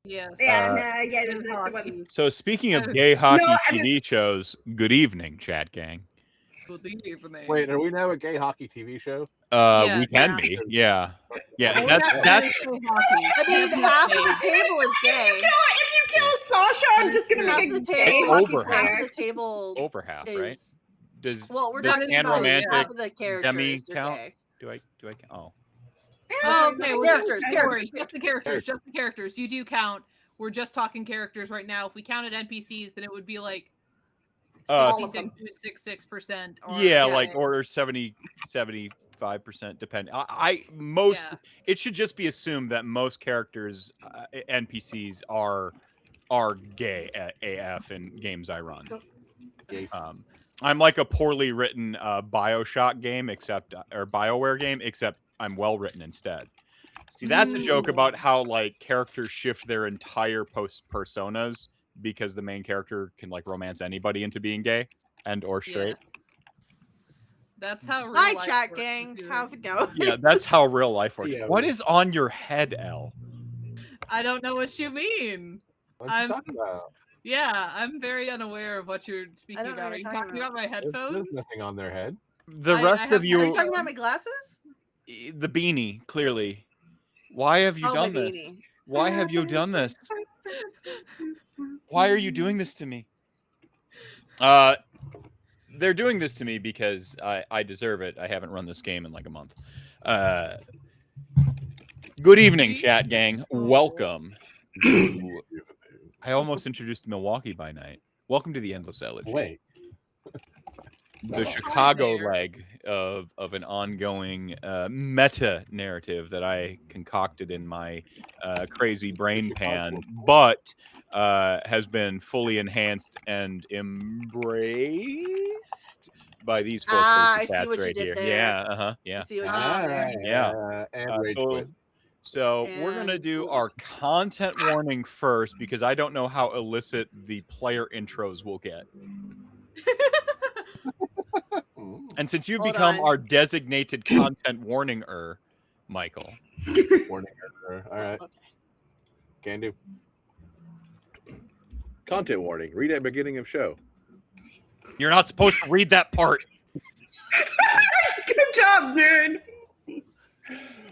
Yes. The one. So speaking of gay hockey No, TV shows, good evening, chat gang. Good evening. Wait, are we now a gay hockey TV show? We can be, yeah. Well, That's I mean, half the table is gay. If you kill Sasha, I'm just gonna make a gay hockey over player. Half the table over half, right? Does we're does talking and about romantic half of the characters demi are count? gay. Do I count? Oh. Oh, okay. Characters. Just the characters. You do count. We're just talking characters right now. If we counted NPCs, then it would be like 66.66%. Yeah, like or 75%, depending. It should just be assumed that most characters, NPCs, are gay AF in games I run. I'm like a poorly written BioShock game, or BioWare game, except I'm well written instead. See, that's a joke about how like characters shift their entire personas because the main character can like romance anybody into being gay and or straight. That's how real Hi, life chat works. gang. How's it going? Yeah, that's how real life works. Yeah, what is on your head, Elle? I don't know what you mean. What are you talking about? Yeah, I'm very unaware of what you're speaking about. Are you talking about my headphones? There's nothing on their head. The rest of you... Are you talking about my glasses? The beanie, clearly. Why have you done this? Beanie. Why have you done this? Why are you doing this to me? They're doing this to me because I deserve it. I haven't run this game in like a month. Good evening, chat gang. Welcome to... I almost introduced Milwaukee by night. Welcome to the Endless Elegy. Wait. The Chicago leg of an ongoing meta narrative that I concocted in my crazy brain pan, but has been fully enhanced and embraced by these four cats right here. There. Yeah, I see what you did there. So we're going to do our content warning first because I don't know how illicit the player intros will get. And since you've become our designated content warning-er, Michael. Warning-er. All right. Can do. Content warning. Read at beginning of show. You're not supposed to read that part. Good job, dude.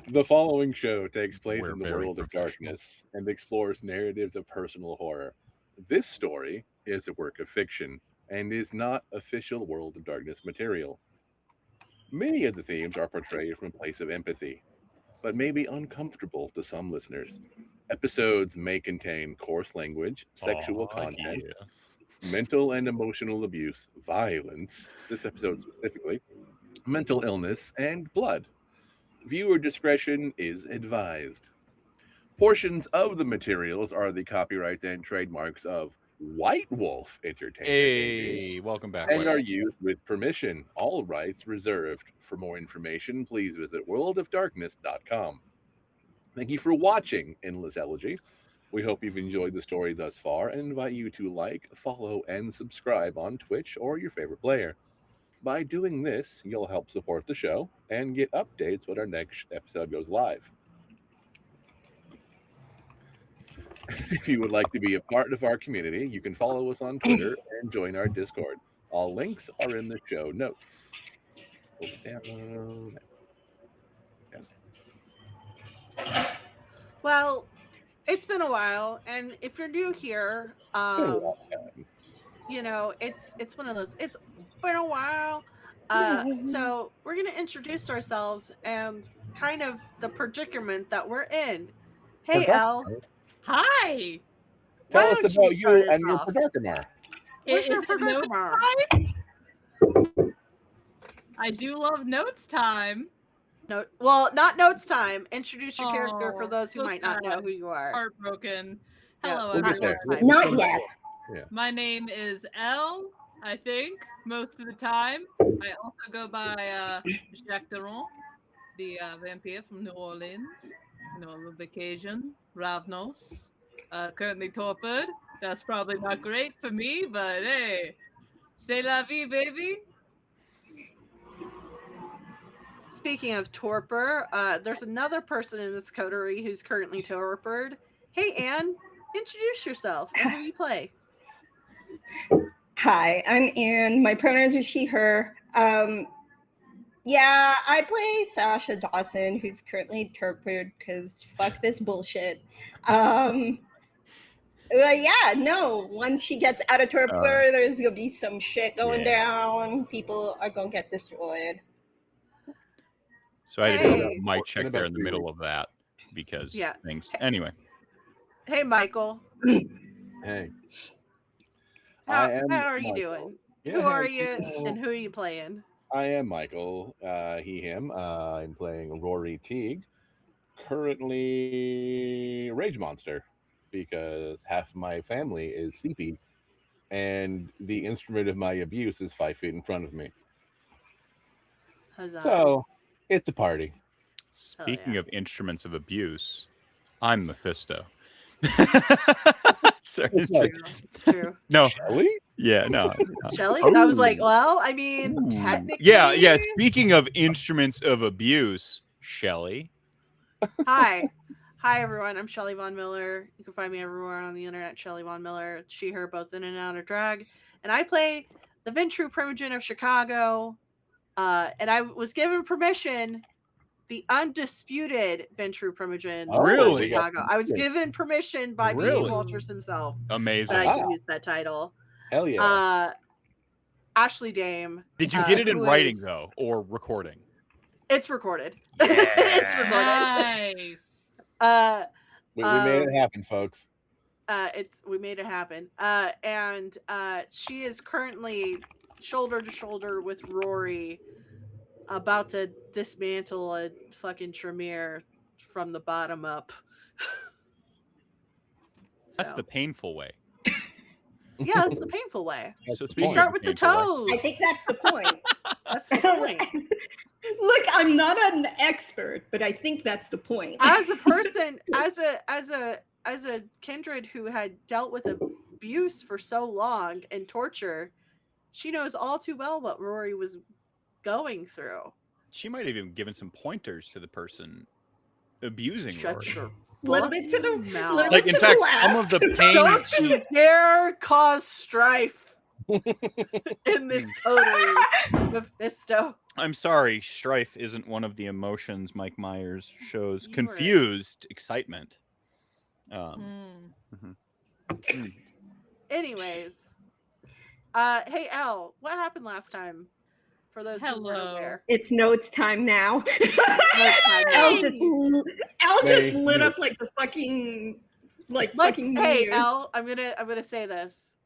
The following show takes place in the world of darkness and explores narratives of personal horror. This story is a work of fiction and is not official World of Darkness material. Many of the themes are portrayed from a place of empathy, but may be uncomfortable to some listeners. Episodes may contain coarse language, sexual content, mental and emotional abuse, violence, this episode specifically, mental illness, and blood. Viewer discretion is advised. Portions of the materials are the copyrights and trademarks of White Wolf Entertainment. Hey, welcome back. And are used with permission. All rights reserved. For more information, please visit worldofdarkness.com. Thank you for watching Endless Elegy. We hope you've enjoyed the story thus far and invite you to like, follow, and subscribe on Twitch or your favorite player. By doing this, you'll help support the show and get updates when our next episode goes live. If you would like to be a part of our community, you can follow us on Twitter and join our Discord. All links are in the show notes. Well, it's been a while, and if you're new here, you know, it's one of those. It's been a while. So we're gonna introduce ourselves and kind of the predicament that we're in. Hey, Elle. Hi. Tell us about you and your predicament. What's your predicament? I do love notes time. No, well, not notes time. Introduce your character for those who might not know who you are. Heartbroken. Hello, everyone. Not yet. Yeah. My name is Elle, I think, most of the time. I also go by Jaq Durant, the vampire from New Orleans. You know, a little vacation. Ravnos. Currently torpid. That's probably not great for me, but hey, c'est la vie, baby. Speaking of torpor, there's another person in this coterie who's currently torpid. Hey, Anne. introduce yourself and who you play. Hi, I'm Anne. My pronouns are she, her. Yeah, I play Sasha Dawson, who's currently tortured because fuck this bullshit. Yeah, no, once she gets out of torpor, there's gonna be some shit going down. People are gonna get destroyed. So I had to do a mic check there in the middle of that because things. Anyway. Hey, Michael. Hey. How are you doing? Yeah, who are you and who are you playing? I am Michael, he, him. I'm playing Rory Teague, currently Rage Monster, because half of my family is sleepy, and the instrument of my abuse is 5 feet in front of me. Huzzah. So, it's a party. Speaking of instruments of abuse, I'm Mephisto. Sorry, it's true. No. Shelly? Yeah, no. Shelly? I was like, well, I mean, technically. Yeah. Speaking of instruments of abuse, Shelly. Hi, everyone. I'm Shelly Von Miller. You can find me everywhere on the internet. Shelly Von Miller. She, her, both in and out of drag. And I play the Ventru Primogen of Chicago. And I was given permission. The undisputed Ventru Primogen of Chicago. I was given permission by B.D. Walters himself. Amazing. That I could use that title. Hell yeah. Ashley Dame. Did you get it in writing, though, or recording? It's recorded. Yeah. It's recorded. Nice. We made it happen, folks. We made it happen. And she is currently shoulder to shoulder with Rory, about to dismantle a fucking Tremere from the bottom up. That's the painful way. Yeah, that's the painful way. So you start with the toes. I think that's the point. That's the point. Look, I'm not an expert, but I think that's the point. As a person, as a kindred who had dealt with abuse for so long and torture, she knows all too well what Rory was going through. She might have even given some pointers to the person abusing Rory. A little bit to the mouth. Like, in fact, some of the pain. Don't you dare cause strife in this coterie, Mephisto. I'm sorry, strife isn't one of the emotions Mike Myers shows. Confused excitement. Anyways, hey Al, what happened last time? For those who weren't aware, it's notes time now. Al just lit up like the fucking fucking. Hey Al, I'm gonna say this.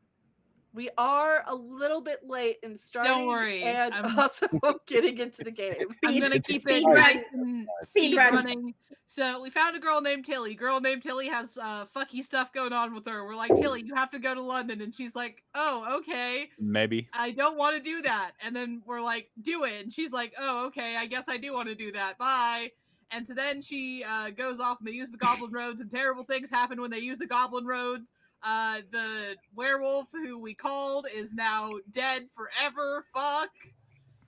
We are a little bit late in starting. Don't worry. And also getting into the game. I'm going to keep it nice and speed running. So we found a girl named Tilly. Girl named Tilly has fucky stuff going on with her. We're like, Tilly, you have to go to London. And she's like, oh, okay. Maybe. I don't want to do that. And then we're like, do it. And she's like, oh, okay. I guess I do want to do that. Bye. And so then she goes off and they use the Goblin Roads, and terrible things happen when they use the Goblin Roads. The werewolf who we called is now dead forever. Fuck.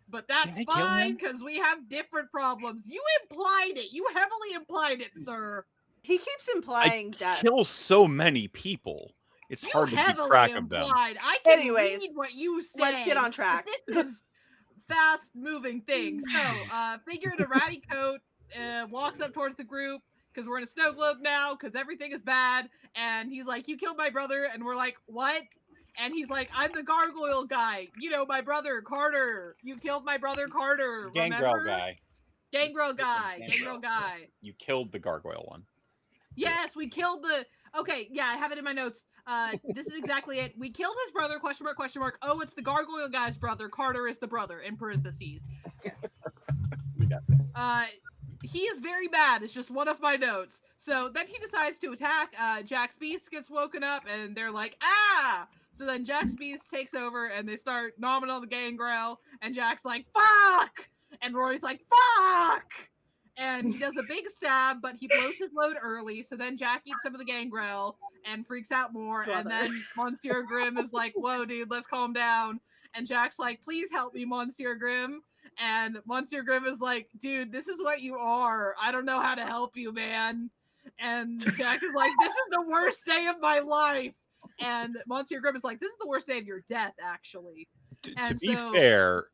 But that's fine because we have different problems. You implied it. You heavily implied it, sir. He keeps implying death. Kill so many people. It's hard to keep track of them. I can read what you say. Let's get on track. This is fast-moving thing. So, figure in a ratty coat, walks up towards the group, because we're in a snow globe now, because everything is bad. And he's like, you killed my brother. And we're like, what? And he's like, I'm the gargoyle guy. You know, my brother, Carter. You killed my brother, Carter. Gangrel guy. Gangrel guy. You killed the gargoyle one. Yes, we killed the... Okay, yeah, I have it in my notes. This is exactly it. We killed his brother, question mark, question mark. Oh, it's the gargoyle guy's brother. Carter is the brother, in parentheses. Yes. We got that. He is very bad. It's just one of my notes. So then he decides to attack. Jaq's Beast gets woken up, and they're like, ah! So then Jaq's Beast takes over, and they start nomming on the gangrel, and Jaq's like, fuck! And Rory's like, fuck! And he does a big stab, but he blows his load early, so then Jaq eats some of the gangrel and freaks out more, and then Monsieur Grimm is like, whoa, dude, let's calm down. And Jaq's like, please help me, Monsieur Grimm. And Monsieur Grimm is like, dude, this is what you are. I don't know how to help you, man. And Jaq is like, this is the worst day of my life. And Monsieur Grimm is like, this is the worst day of your death, actually. To be fair,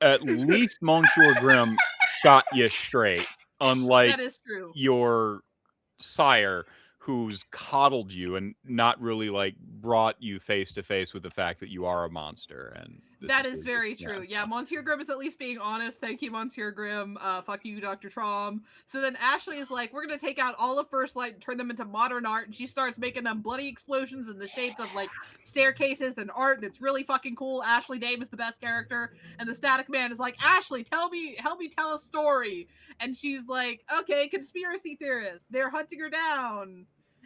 at least Monsieur Grimm shot you straight, unlike that is true. your sire, who's coddled you and not really like brought you face to face with the fact that you are a monster. And that is very true. Yeah, Monsieur Grimm is at least being honest. Thank you, Monsieur Grimm. Fuck you, Dr. Trom. So then Ashley is like, we're gonna take out all of First Light and turn them into modern art, and she starts making them bloody explosions in the shape of like staircases and art, and it's really fucking cool. Ashley Dame is the best character, and the Static Man is like, Ashley, help me tell a story. And she's like, okay, conspiracy theorists, they're hunting her down.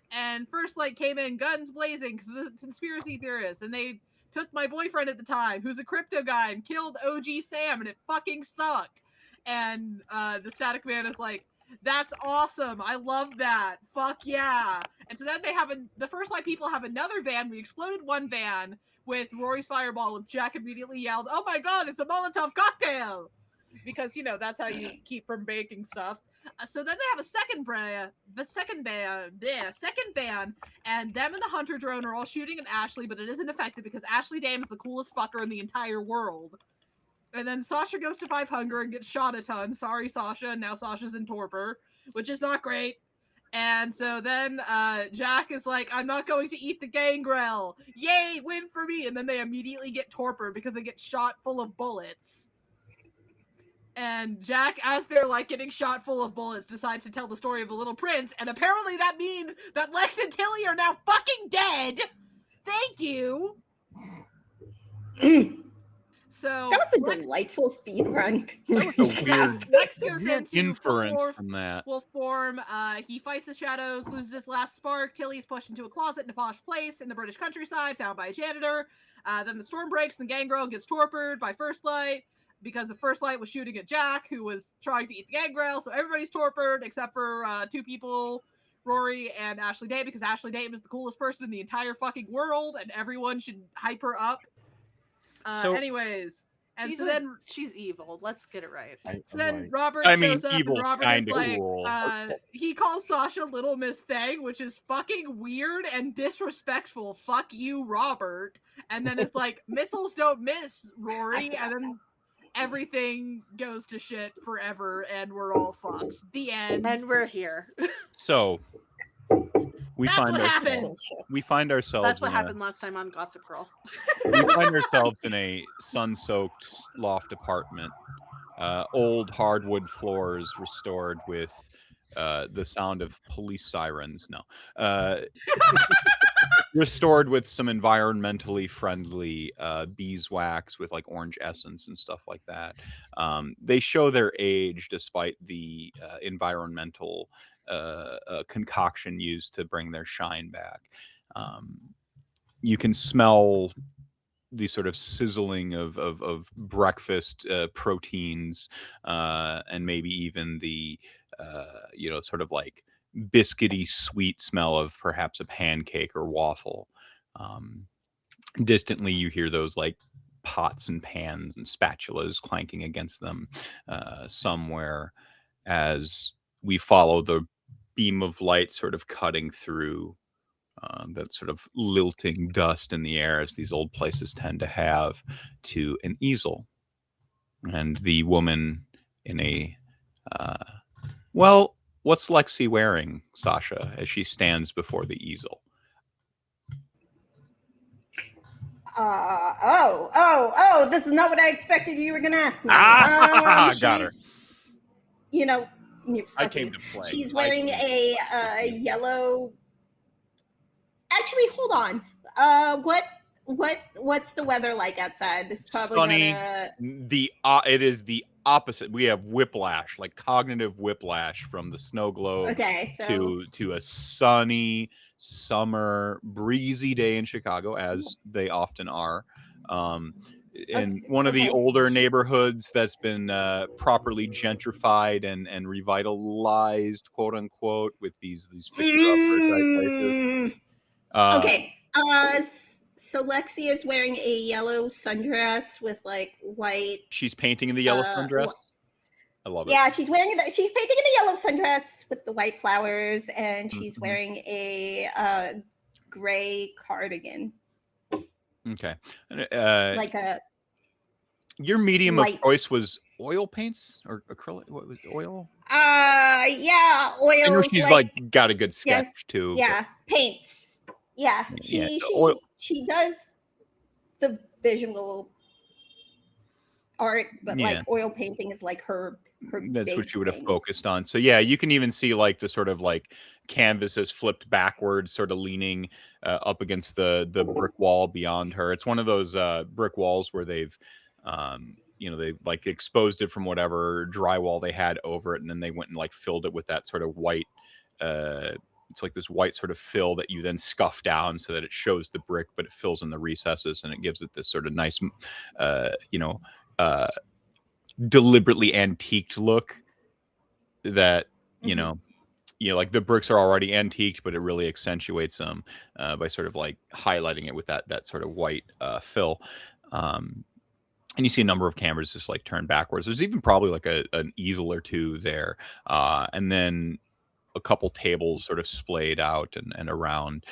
And First Light came in guns blazing because of the conspiracy theorists, and they took my boyfriend at the time, who's a crypto guy, and killed OG Sam, and it fucking sucked. And the Static Man is like, that's awesome. I love that. Fuck yeah. And so then they have the First Light people have another van. We exploded one van with Rory's fireball, with Jaq immediately yelled, oh my god, it's a Molotov cocktail! Because, you know, that's how you keep from baking stuff. So then they have a second van, and them and the Hunter drone are all shooting at Ashley, but it isn't effective because Ashley Dame is the coolest fucker in the entire world. And then Sasha goes to 5 hunger and gets shot a ton. Sorry, Sasha. Now Sasha's in torpor, which is not great. And so then Jaq is like, I'm not going to eat the gangrel. Yay, win for me. And then they immediately get torpor because they get shot full of bullets. And Jaq, as they're like getting shot full of bullets, decides to tell the story of the Little Prince, and apparently that means that Lex and Tilly are now fucking dead. Thank you. So that was a delightful speed run. That was a weird, Lex goes into inference from that. Wolf form. He fights the shadows, loses his last spark. Tilly's pushed into a closet in a posh place in the British countryside, found by a janitor. Then the storm breaks, and the gangrel gets torpered by First Light, because the First Light was shooting at Jaq, who was trying to eat the gangrel, so everybody's torpered except for 2 people, Rory and Ashley Dame, because Ashley Dame is the coolest person in the entire fucking world, and everyone should hype her up. Anyways, and so then she's evil. Let's get it right. So then Robert shows up, and Robert is like, cool. He calls Sasha Little Miss Thang, which is fucking weird and disrespectful. Fuck you, Robert. And then it's like, missiles don't miss, Rory, and then everything goes to shit forever, and we're all fucked. The end. And we're here. So we That's what happened. We find ourselves. That's what happened last time on Gossip Girl. We find ourselves in a sun-soaked loft apartment. Old hardwood floors restored with the sound of police sirens. No. Restored with some environmentally friendly beeswax with like orange essence and stuff like that. They show their age despite the environmental concoction used to bring their shine back. You can smell the sort of sizzling of breakfast proteins, and maybe even the sort of like biscuity sweet smell of perhaps a pancake or waffle. Distantly you hear those like pots and pans and spatulas clanking against them somewhere, as we follow the beam of light sort of cutting through that sort of lilting dust in the air, as these old places tend to have, to an easel. And the woman in a what's Lexi wearing, Sasha, as she stands before the easel? This is not what I expected you were going to ask me. Got her. You know, I came to play. She's wearing a yellow... Actually, hold on. What's the weather like outside? This is probably sunny. Gonna... It is the opposite. We have whiplash, like cognitive whiplash, from the snow globe to a sunny summer breezy day in Chicago, as they often are. In one of the older neighborhoods that's been properly gentrified and revitalized, quote unquote, with these places. So Lexi is wearing a yellow sundress with like white. She's painting in the yellow sundress. I love it. Yeah, she's painting in a yellow sundress with the white flowers, and she's wearing a gray cardigan. Okay. Like a your medium light... of choice was oil paints or acrylic? What was oil? Yeah, oils. I know she's like got a good sketch too. Yeah, paints. Yeah, she does the visual art, but like oil painting is like her that's big what she would have thing. focused on. So yeah, you can even see like the sort of like canvases flipped backwards, sort of leaning up against the brick wall beyond her. It's one of those brick walls where they've they like exposed it from whatever drywall they had over it, and then they went and like filled it with that sort of white it's like this white sort of fill that you then scuff down so that it shows the brick, but it fills in the recesses, and it gives it this sort of nice deliberately antiqued look that like the bricks are already antiqued, but it really accentuates them by sort of like highlighting it with that sort of white fill. And you see a number of cameras just like turn backwards. There's even probably like an easel or two there, and then a couple tables sort of splayed out and around.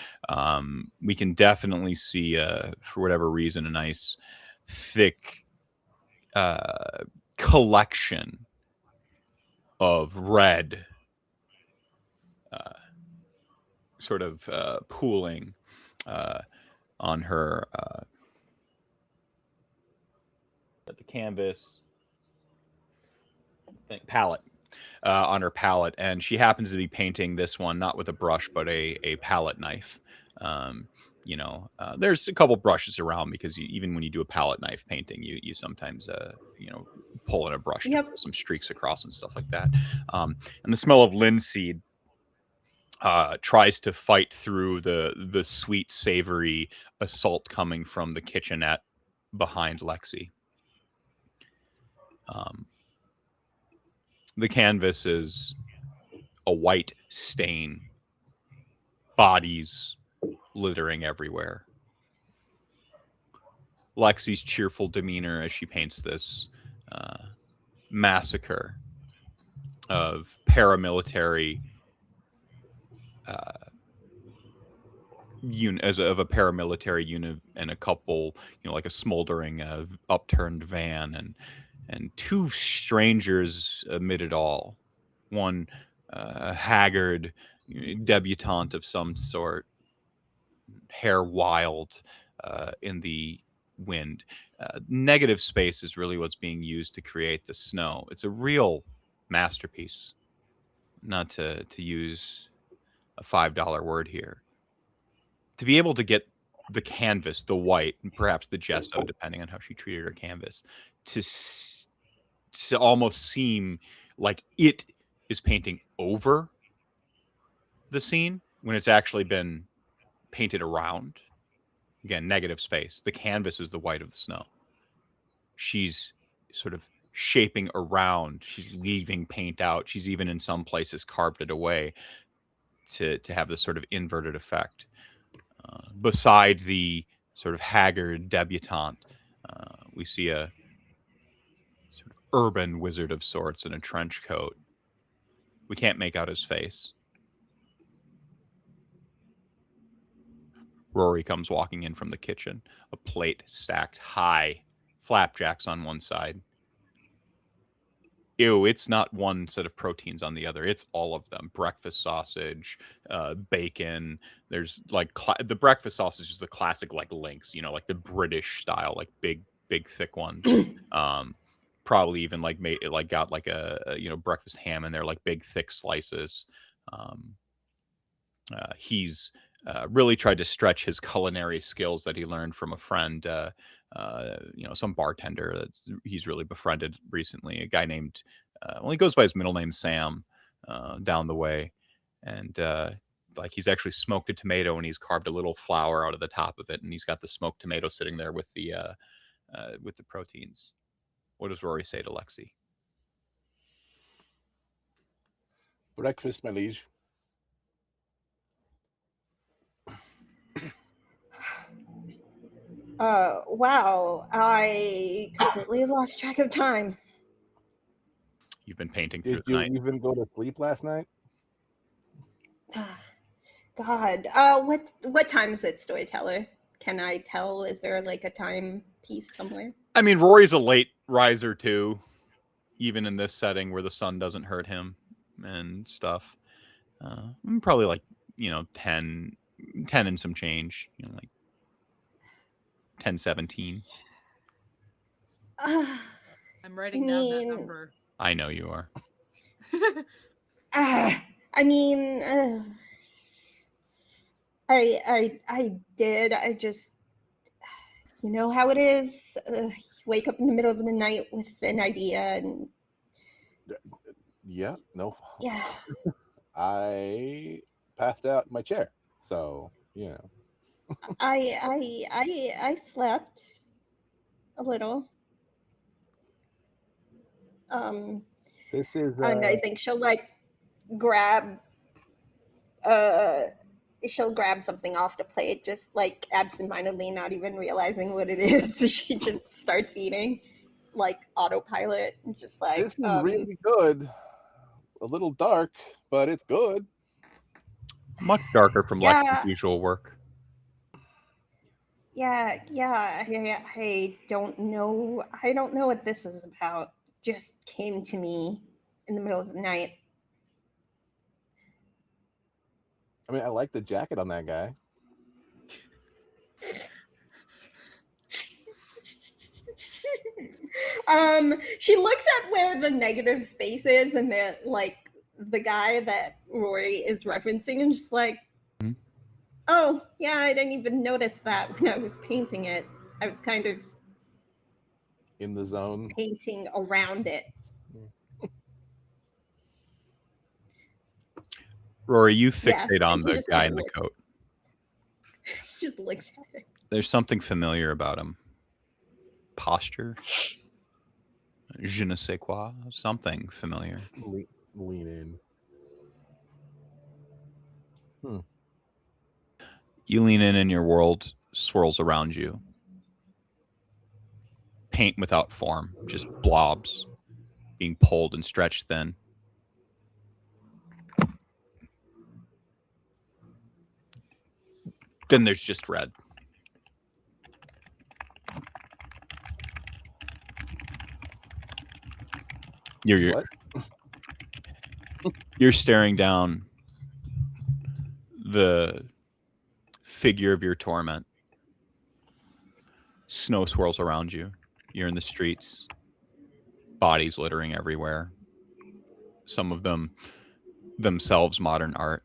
We can definitely see for whatever reason a nice thick collection of red sort of pooling on her at the canvas palette on her palette, and she happens to be painting this one not with a brush but a palette knife. There's a couple brushes around because even when you do a palette knife painting, you sometimes pull in a brush to pull some streaks across and stuff like that. And the smell of linseed tries to fight through the sweet, savory assault coming from the kitchenette behind Lexi. The canvas is a white stain, bodies littering everywhere. Lexi's cheerful demeanor as she paints this massacre of paramilitary of a paramilitary unit and a couple, like a smoldering upturned van and two strangers amid it all. One haggard debutante of some sort, hair wild in the wind. Negative space is really what's being used to create the snow. It's a real masterpiece, not to use a $5 word here. To be able to get the canvas, the white, and perhaps the gesso, depending on how she treated her canvas, to almost seem like it is painting over the scene when it's actually been painted around. Again, negative space. The canvas is the white of the snow. She's sort of shaping around. She's leaving paint out. She's even in some places carved it away to have this sort of inverted effect. Beside the sort of haggard debutante, we see a sort of urban wizard of sorts in a trench coat. We can't make out his face. Rory comes walking in from the kitchen, a plate stacked high, flapjacks on one side. Ew, it's not one set of proteins on the other. It's all of them. Breakfast sausage, bacon. There's like the breakfast sausage is the classic like links, like the British style, like big, thick ones. Probably even like got like a breakfast ham in there, like big, thick slices. He's really tried to stretch his culinary skills that he learned from a friend, some bartender that he's really befriended recently, a guy named, he goes by his middle name, Sam, down the way. And like he's actually smoked a tomato and he's carved a little flower out of the top of it. And he's got the smoked tomato sitting there with the proteins. What does Rory say to Lexi? Breakfast, my liege. Wow, I completely lost track of time. You've been painting through Did the night. you even go to sleep last night? God. What time is it, Storyteller? Can I tell? Is there like a time piece somewhere? I mean, Rory's a late riser too, even in this setting where the sun doesn't hurt him and stuff. Probably like 10 and some change. Like 10:17. I'm writing down that number. I know you are. I mean, I did. I just, you know how it is. Wake up in the middle of the night with an idea, and yeah, no. Yeah. I passed out in my chair, so I slept a little. This is. And I think she'll like grab. She'll grab something off the plate, just like absentmindedly, not even realizing what it is. So she just starts eating, like autopilot, and just like. This is really good. A little dark, but it's good. Much darker from Lex's usual work. Yeah. I don't know. I don't know what this is about. Just came to me in the middle of the night. I mean, I like the jacket on that guy. She looks at where the negative space is, and the guy that Rory is referencing, and just like, oh yeah, I didn't even notice that when I was painting it. I was kind of in the zone, painting around it. Rory, you fixate on the guy in the coat. He just looks at it. There's something familiar about him. Posture. Je ne sais quoi. Something familiar. Lean in. You lean in and your world swirls around you. Paint without form. Just blobs. Being pulled and stretched thin. Then there's just red. You're staring down the figure of your torment. Snow swirls around you. You're in the streets. Bodies littering everywhere. Some of them themselves modern art.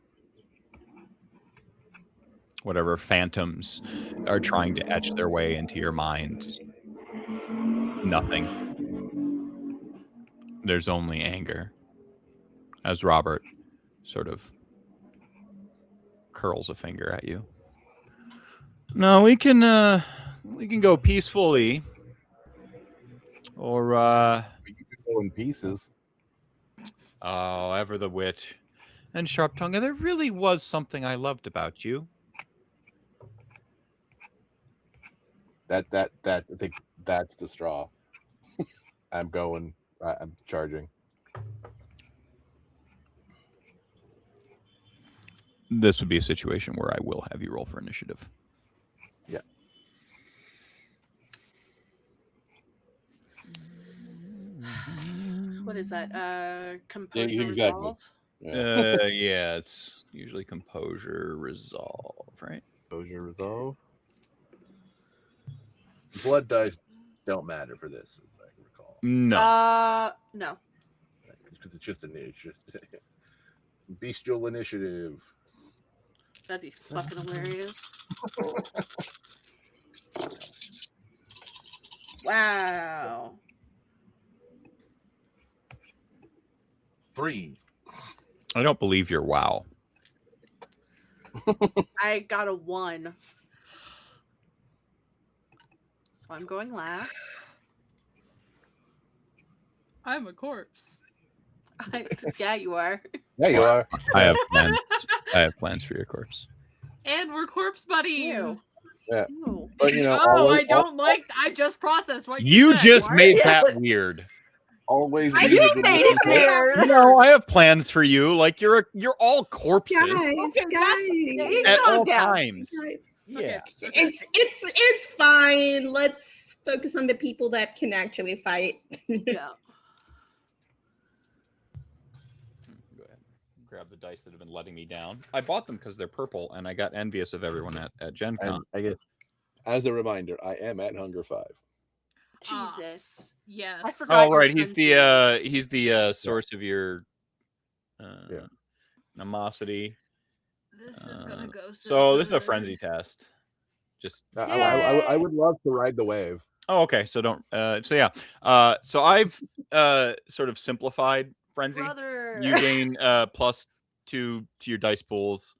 Whatever phantoms are trying to etch their way into your mind. Nothing. There's only anger. As Robert sort of curls a finger at you. No, we can go peacefully. Or we can go in pieces. Oh, ever the wit. And Sharp Tongue, there really was something I loved about you. That I think that's the straw. I'm charging. This would be a situation where I will have you roll for initiative. Yeah. What is that? Composure exactly. resolve? Yeah, it's usually composure resolve, right? Composure resolve. Blood dice don't matter for this, as I recall. No. No. Because it's just bestial initiative. That'd be fucking hilarious. Wow. 3. I don't believe you're wow. I got a 1. So I'm going last. I'm a corpse. Yeah, you are. Yeah, you are. I have plans. I have plans for your corpse. And we're corpse buddies. Ew. Yeah. Ew. But I just processed what you said. You just Mark. made that weird. always. I you made it there. No, I have plans for you. Like you're all corpses Guys, at all down. times. Guys. Yeah, Okay. It's fine. Let's focus on the people that can actually fight. Yeah. Go ahead. Grab the dice that have been letting me down. I bought them because they're purple, and I got envious of everyone at Gen Con. And I guess, as a reminder, I am at Hunger 5. Jesus. Yes. I forgot. Oh, right. He's the source of your animosity. This is gonna go So this is a good. frenzy test. Just I would love to ride the wave. oh, okay. So don't. So yeah. So I've sort of simplified frenzy. Brother. You gain +2 to your dice pools,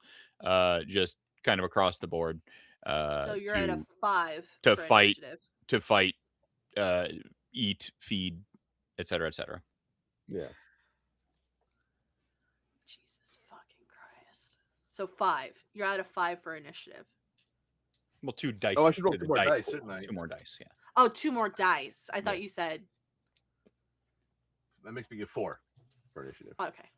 just kind of across the board. So you're at a 5 to for fight initiative. to fight, eat, feed, etc., etc. Yeah. Jesus fucking Christ. So 5. You're at a 5 for initiative. Well, 2 dice. Oh, I should roll the 2 more dice, shouldn't I? 2 more dice. Yeah. Oh, 2 more dice. I thought Yes. you said. That makes me get 4 for initiative. Okay.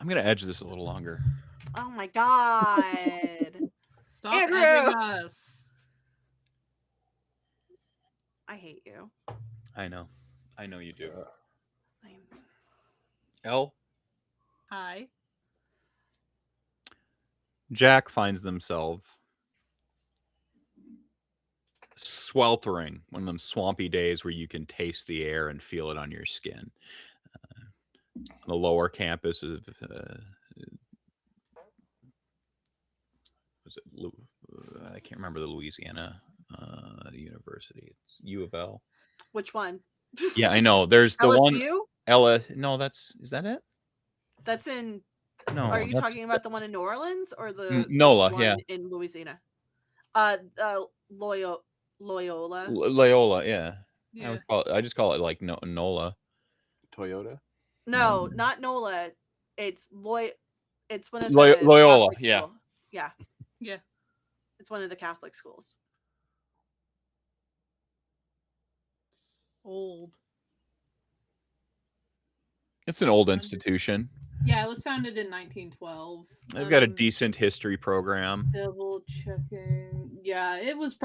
I'm gonna edge this a little longer. Oh my God. Stop Andrew! edging us. I hate you. I know you do. I'm- L. Hi. Jaq finds themselves sweltering, one of them swampy days where you can taste the air and feel it on your skin. The lower campus of was it I can't remember the Louisiana university. It's U of L. Which one? Yeah, I know. There's the LSU? one Ella. No, is that it? That's in. No. Are you talking about the one in New Orleans or the NOLA? one Yeah. in Louisiana? Loyola. Loyola. Yeah. Yeah. I just call it like NOLA. Toyota? No, not NOLA. It's It's one of the Loyola. Catholic Yeah. school. Yeah. Yeah. It's one of the Catholic schools. Old. It's an old institution. Yeah, it was founded in 1912. They've got a decent history program. Double checking. Yeah, it was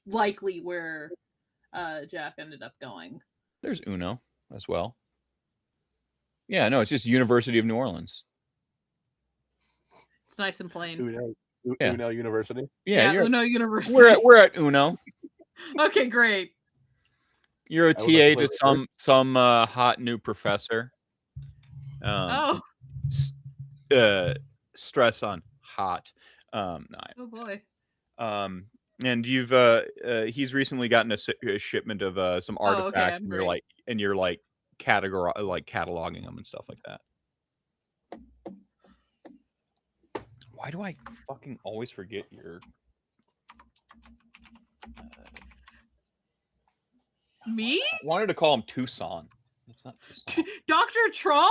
likely where Jaq ended up going. There's Uno as well. Yeah, no, it's just University of New Orleans. It's nice and plain. Uno University? Yeah, Uno University. We're at Uno. Okay, great. You're a TA to some hot new professor. Stress on hot. Oh boy. And you've he's recently gotten a shipment of some artifacts, and you're like cataloging them and stuff like that. Why do I fucking always forget your Me? I wanted to call him Tucson. It's not Tucson. Dr. Trom?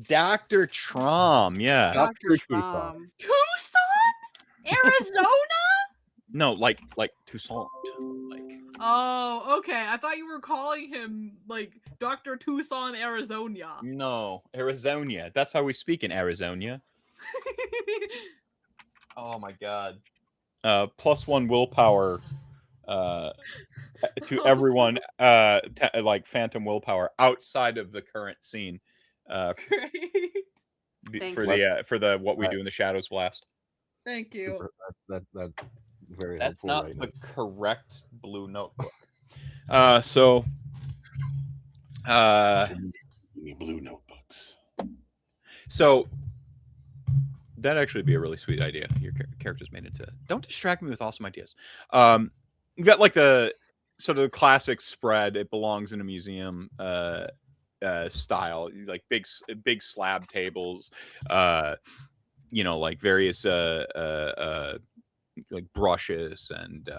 Dr. Trom, yeah. Dr. Trom. Tucson? Arizona? No, like Toussaint. Like. Oh, okay. I thought you were calling him like Dr. Tucson, Arizona. No, Arizona. That's how we speak in Arizona. Oh my god. +1 willpower to everyone like phantom willpower outside of the current scene. Great. For the what we do in the shadows blast. Thank you. That's very That's helpful not right the now. correct blue notebook. Blue notebooks. So that'd actually be a really sweet idea. Your character's made into. Don't distract me with awesome ideas. You got like the sort of the classic spread. It belongs in a museum style, like big slab tables. Like various like brushes and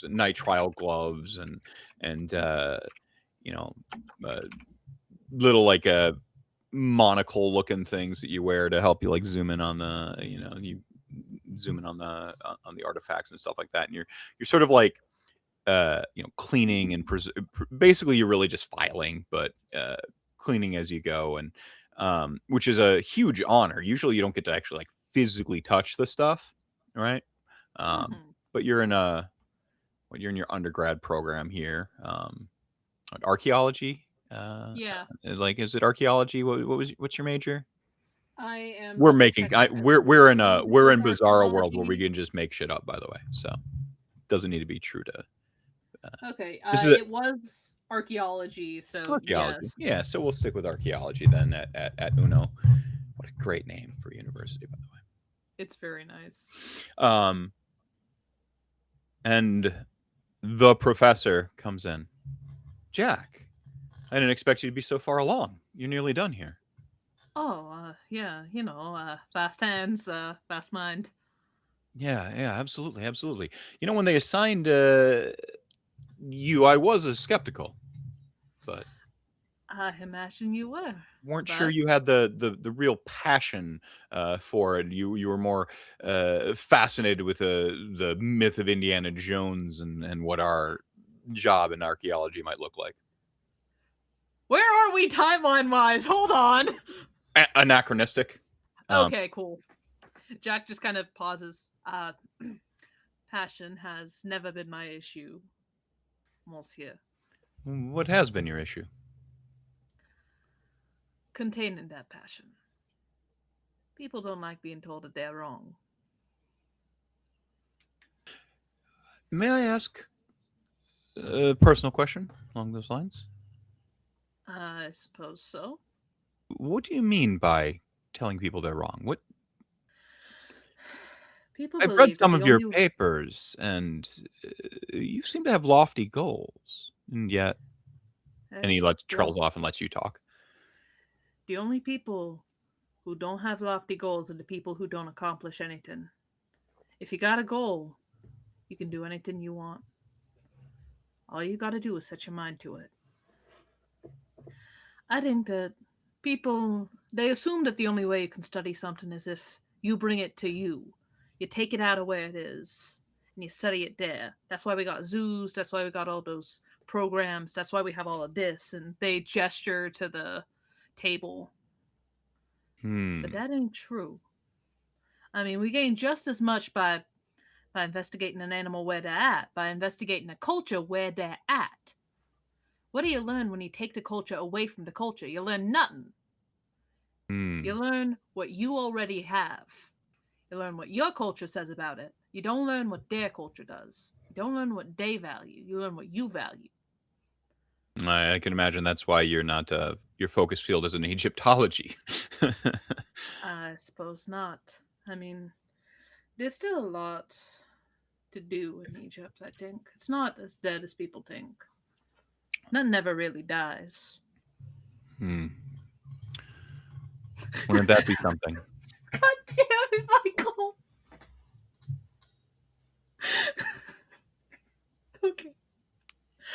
nitrile gloves and little like monocle looking things that you wear to help you like zoom in on the, you zoom in on the artifacts and stuff like that. And you're sort of like, cleaning and basically you're really just filing, but cleaning as you go, and which is a huge honor. Usually you don't get to actually like physically touch the stuff, right? But you're in your undergrad program here, archaeology. Yeah. Like, is it archaeology? What's your major? I am. We're in Bizarro world where we can just make shit up, by the way. So doesn't need to be true to. Okay. It was archaeology. So archaeology. Yes. Yeah. So we'll stick with archaeology then at UNO. What a great name for a university, by the way. It's very nice. And the professor comes in. Jaq, I didn't expect you to be so far along. You're nearly done here. Oh, yeah, fast hands, fast mind. Yeah, absolutely. When they assigned you, I was skeptical, but I imagine you weren't sure you had the real passion for it. You were more fascinated with the myth of Indiana Jones and what our job in archaeology might look like. Where are we timeline-wise? Hold on. Anachronistic. Okay, cool. Jaq just kind of pauses. Passion has never been my issue, monsieur. What has been your issue? Containing that passion. People don't like being told that they're wrong. May I ask a personal question along those lines? I suppose so. What do you mean by telling people they're wrong? What? I've read some of your papers, and you seem to have lofty goals, and yet... And he trails off and lets you talk. The only people who don't have lofty goals are the people who don't accomplish anything. If you got a goal, you can do anything you want. All you got to do is set your mind to it. I think that people, they assume that the only way you can study something is if you bring it to you. You take it out of where it is and you study it there. That's why we got zoos. That's why we got all those programs. That's why we have all of this. And they gesture to the table. But that ain't true. I mean, we gain just as much by investigating an animal where they're at, by investigating a culture where they're at. What do you learn when you take the culture away from the culture? You learn nothing. You learn what you already have. You learn what your culture says about it. You don't learn what their culture does. You don't learn what they value. You learn what you value. I can imagine that's why you're not, your focus field isn't Egyptology. I suppose not. I mean, there's still a lot to do in Egypt, I think. It's not as dead as people think. None never really dies. Wouldn't that be something? God damn it, Michael. Okay.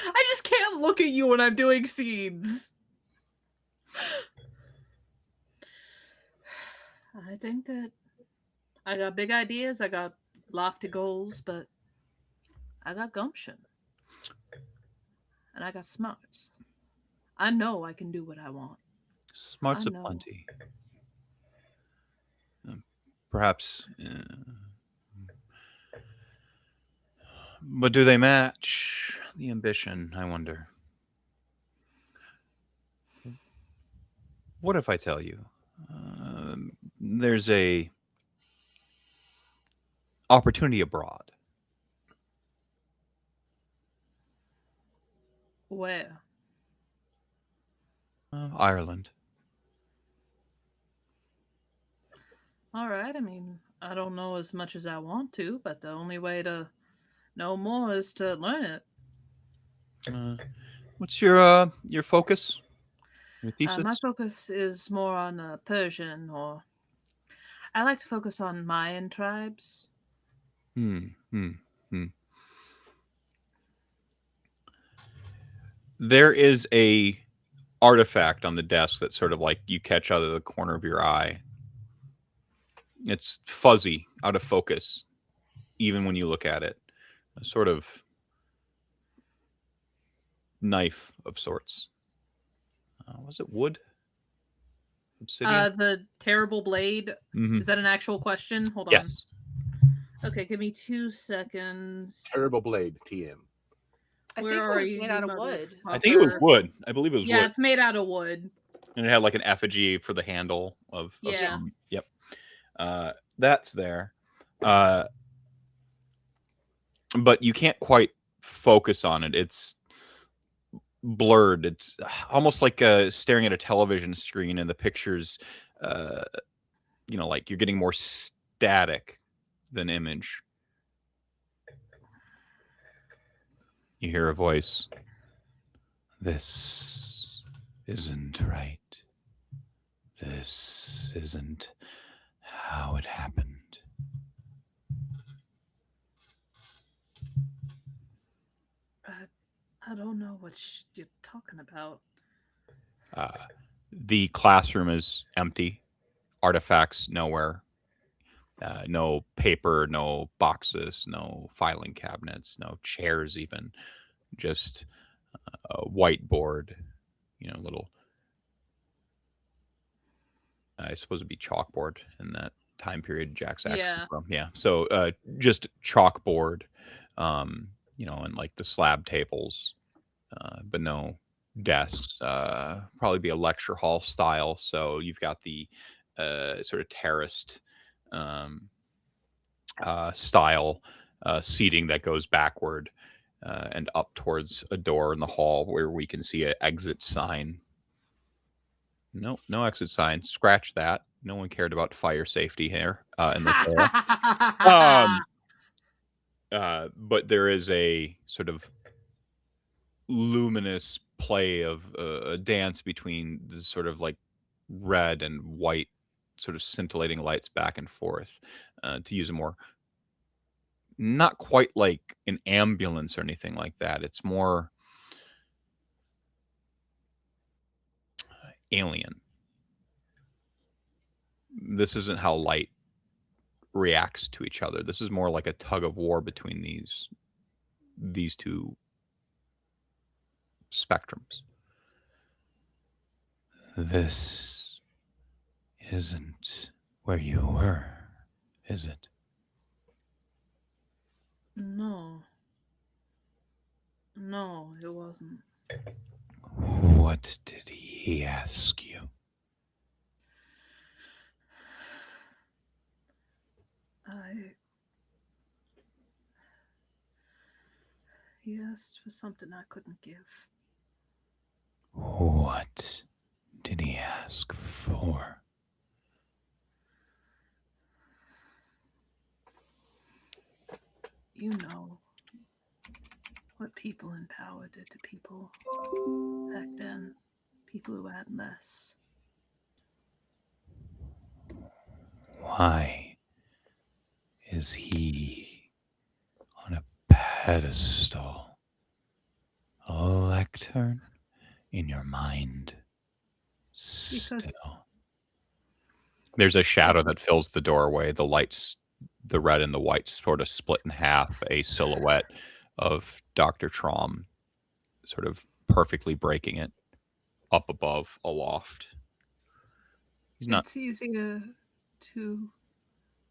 I just can't look at you when I'm doing scenes. I think that I got big ideas, I got lofty goals, but I got gumption. And I got smarts. I know I can do what I want. Smarts aplenty. Perhaps. But do they match the ambition, I wonder? What if I tell you there's a opportunity abroad? Where? Ireland. All right. I mean, I don't know as much as I want to, but the only way to know more is to learn it. What's your focus? Your thesis? My focus is more on Persian, or I like to focus on Mayan tribes. There is a artifact on the desk that sort of like you catch out of the corner of your eye. It's fuzzy, out of focus, even when you look at it. A sort of knife of sorts. Was it wood? Obsidian? The terrible blade. Mm-hmm. Is that an actual question? Hold on. Yes. Okay, give me 2 seconds. Terrible blade, TM. I Where think it are was you, made out of wood. I think it was wood. I believe it was Yeah, wood. it's made out of wood. And it had like an effigy for the handle of Yeah. Yep. That's there. But you can't quite focus on it. It's blurred. It's almost like staring at a television screen, and the pictures, like you're getting more static than image. You hear a voice. This isn't right. This isn't how it happened. I don't know what you're talking about. The classroom is empty. Artifacts nowhere. No paper, no boxes, no filing cabinets, no chairs even. Just a whiteboard, little, I suppose it'd be chalkboard in that time period Jack's actually from. Yeah. So just chalkboard, and like the slab tables, but no desks. Probably be a lecture hall style. So you've got the sort of terraced style seating that goes backward and up towards a door in the hall where we can see an exit sign. No exit sign. Scratch that. No one cared about fire safety here in the but there is a sort of luminous play of a dance between the sort of like red and white sort of scintillating lights back and forth, to use a more, not quite like an ambulance or anything like that. It's more alien. This isn't how light reacts to each other. This is more like a tug of war between these two spectrums. This isn't where you were, is it? No, it wasn't. What did he ask you? He asked for something I couldn't give. What did he ask for? You know what people in power did to people back then. People who had less. Why is he on a pedestal? A lectern in your mind still. There's a shadow that fills the doorway. The lights, the red and the white, sort of split in half. A silhouette of Dr. Traum sort of perfectly breaking it up above, aloft. He's not. It's easy to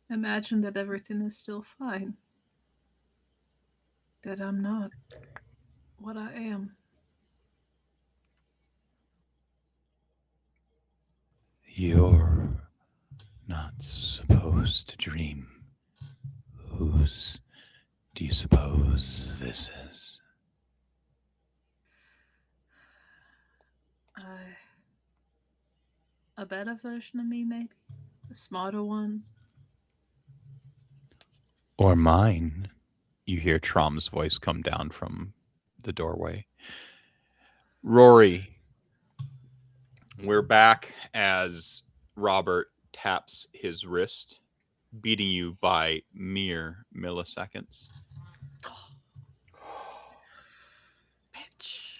imagine that everything is still fine. That I'm not what I am. You're not supposed to dream. Whose do you suppose this is? A better version of me, maybe? A smarter one? Or mine? You hear Traum's voice come down from the doorway. Rory, we're back as Robert taps his wrist, beating you by mere milliseconds. Bitch.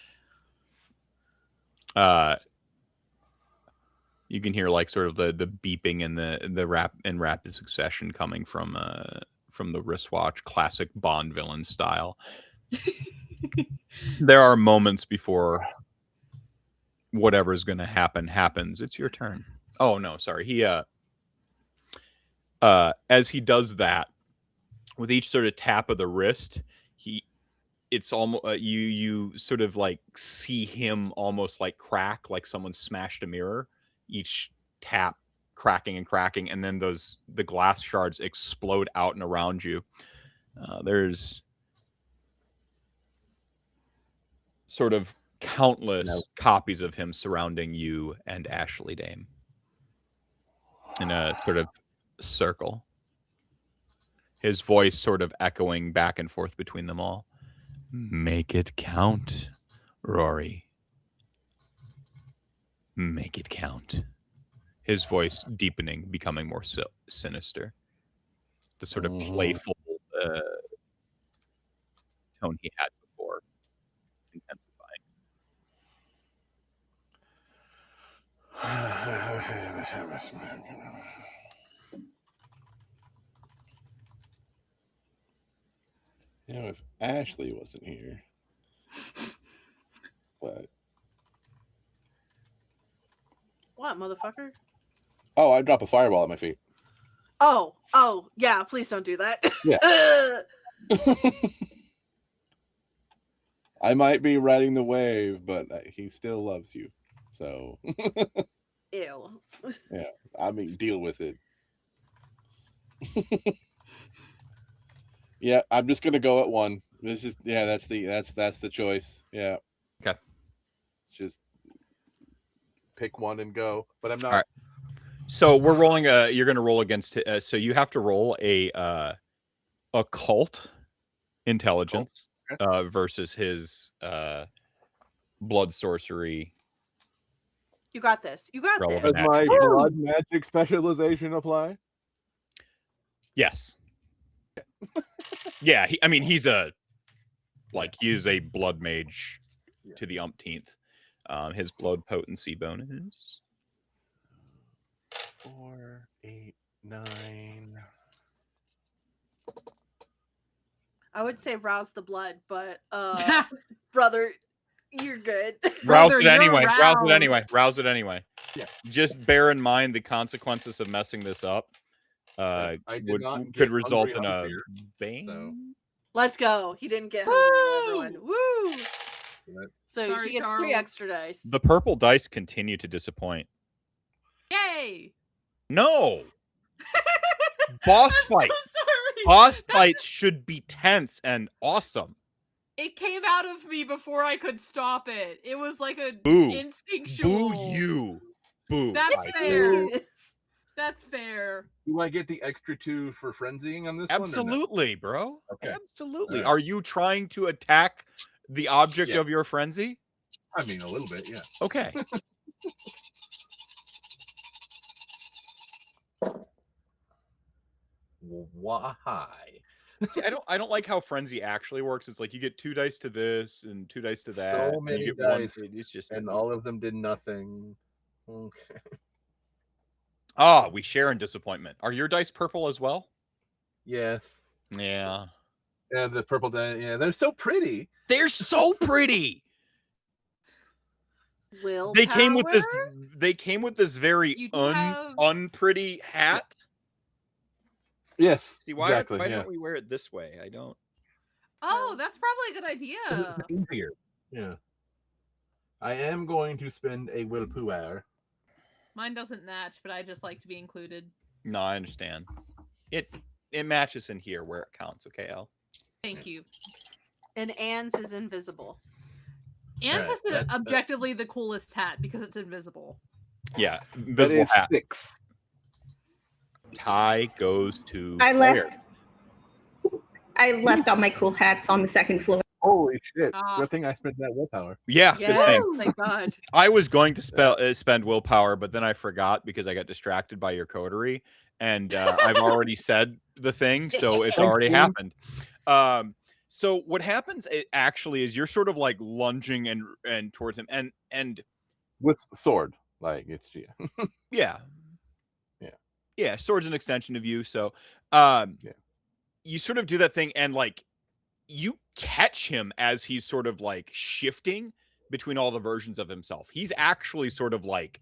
You can hear like sort of the beeping and the rapid succession coming from the wristwatch, classic Bond villain style. There are moments before whatever's going to happen happens. It's your turn. Oh no, sorry. He as he does that, with each sort of tap of the wrist, it's almost you sort of like see him almost like crack, like someone smashed a mirror. Each tap cracking, and then the glass shards explode out and around you. There's sort of countless copies of him surrounding you and Ashley Dame in a sort of circle. His voice sort of echoing back and forth between them all. Make it count, Rory. Make it count. His voice deepening, becoming more sinister. The sort of playful tone he had before intensifying. You know, if Ashley wasn't here, but What, motherfucker? oh, I'd drop a fireball at my feet. Oh, yeah, please don't do that. Yeah. I might be riding the wave, but he still loves you. So, Ew. yeah, I mean, deal with it. Yeah, I'm just gonna go at one. This is that's the choice. Yeah. Okay. Just pick one and go. But I'm not. All right. So we're rolling you're going to roll against so you have to roll a occult intelligence versus his blood sorcery. You got this. You got this. Does my blood magic specialization apply? Yes. Yeah, he's a blood mage to the umpteenth. His blood potency bonus 4, 8, 9. I would say rouse the blood, but brother, you're good. Rouse Brother, it anyway. you're Rouse it roused. anyway. Rouse it anyway. Yeah. Just bear in mind the consequences of messing this up. Could result in a bang. So. Let's go. He didn't get hungry, everyone. Woo! So Sorry, he gets Charles. 3 extra dice. The purple dice continue to disappoint. Yay! No. Boss I'm fight. so sorry. Boss fights should be tense and awesome. It came out of me before I could stop it. It was like a Boo. instinctual. Boo you. Boo. That's I fair. see. That's fair. Do I get the extra 2 for frenzying on this Absolutely, bro. Okay. Absolutely. Right. Are you trying to attack the object of your frenzy? I mean, a little bit, yeah. Okay. Why? See, I don't like how frenzy actually works. It's like you get 2 dice to this and 2 dice to that. So many you get dice, it's just and all of them did nothing. Okay. We share in disappointment. Are your dice purple as well? Yes. Yeah. Yeah, the purple dice. Yeah, they're so pretty. They're so pretty. Will They came with this very have- unpretty hat. Yes. See, why don't we wear it this way? I don't. Oh, that's probably a good idea. It's easier. Yeah. I am going to spend a willpower. Mine doesn't match, but I just like to be included. No, I understand. It matches in here where it counts. Okay, Al. Thank you. And Anne's is invisible. Anne's Right, has objectively the coolest hat because it's invisible. Yeah, That invisible is hat. 6. Tie goes to. I player. left all my cool hats on the second floor. Holy shit! Ah. Good thing I spent that willpower. Yeah, good Yes, thing. thank God. I was going to spend willpower, but then I forgot because I got distracted by your coterie, and I've already said the thing, so it's already happened. So what happens actually is you're sort of like lunging and towards him, and with sword, like it's yeah. Sword's an extension of you, so you sort of do that thing, and like you catch him as he's sort of like shifting between all the versions of himself. He's actually sort of like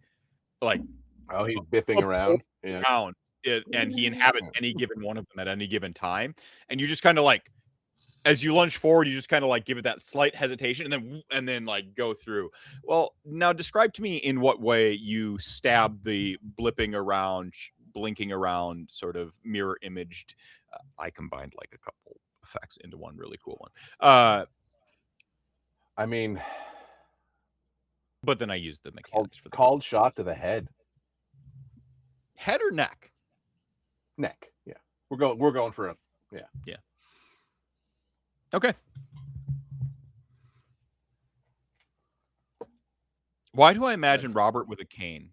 oh, he's bipping around, and he inhabits any given one of them at any given time, and you just kind of like, as you lunge forward, you just kind of like give it that slight hesitation, and then like go through. Well, now describe to me in what way you stab the blipping around, blinking around, sort of mirror imaged. I combined like a couple effects into one really cool one. I mean, but then I used the mechanics for the called shot to the head. Head or neck? Neck. Yeah, we're going for a yeah. Okay. Why do I imagine Robert with a cane?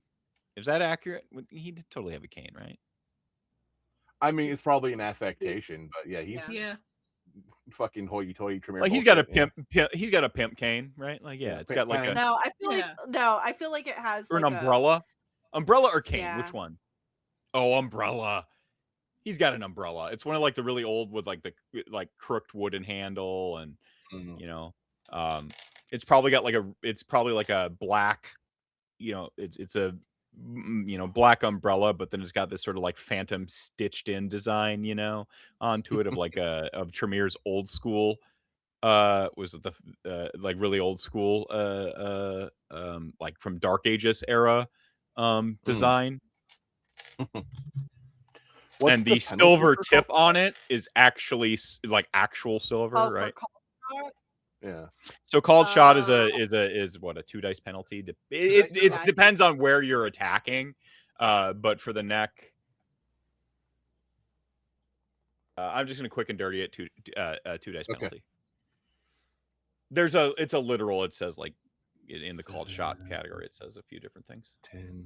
Is that accurate? He'd totally have a cane, right? I mean, it's probably an affectation, but yeah, he's fucking hoity-toity Tremere. Like he's got a pimp. He's got a pimp cane, right? Like it's got like a. No, I feel like it has or like an umbrella. Umbrella or cane? Which one? Oh, umbrella. He's got an umbrella. It's one of like the really old with like the crooked wooden handle, and it's probably got like a black, it's a black umbrella, but then it's got this sort of like phantom stitched in design, onto it of like of Tremere's old school. Was it the like really old school like from Dark Ages era design. And the silver tip on it is actually like actual silver, right? Yeah. So called shot is what, a 2 dice penalty. It depends on where you're attacking, but for the neck, I'm just gonna quick and dirty it 2 dice penalty. It's a literal. It says like in the called shot category, it says a few different things. 10,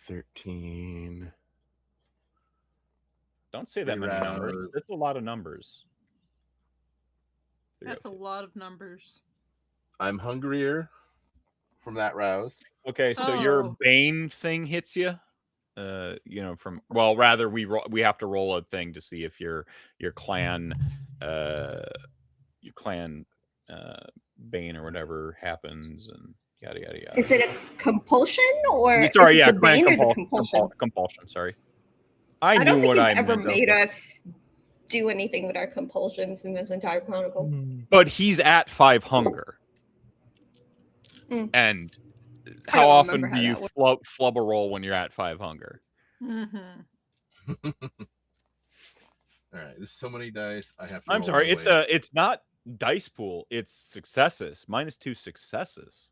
13. Don't say that many numbers. That's a lot of numbers. That's a lot of numbers. I'm hungrier from that rouse. Okay, so your Bane thing hits you. Rather we have to roll a thing to see if your clan Bane or whatever happens, and yada yada yada. Is it a compulsion or sorry, is it the Bane or the compulsion? Compulsion. Sorry. I don't think you've ever made us do anything with our compulsions in this entire chronicle. But he's at 5 hunger. And how often do you flub a roll when you're at 5 hunger? Mm-hmm. All right, there's so many dice. I have to. I'm sorry, it's not dice pool. It's successes. -2 successes.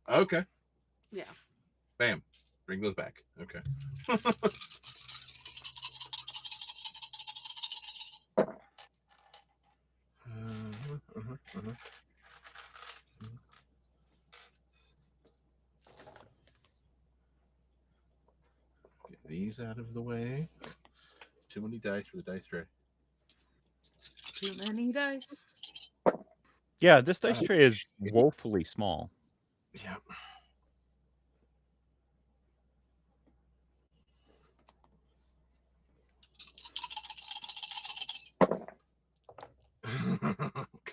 Okay. Yeah. Bam. Bring those back. Okay. Get these out of the way. Too many dice for the dice tray. Too many dice. Yeah, this dice tray is woefully small. Yeah.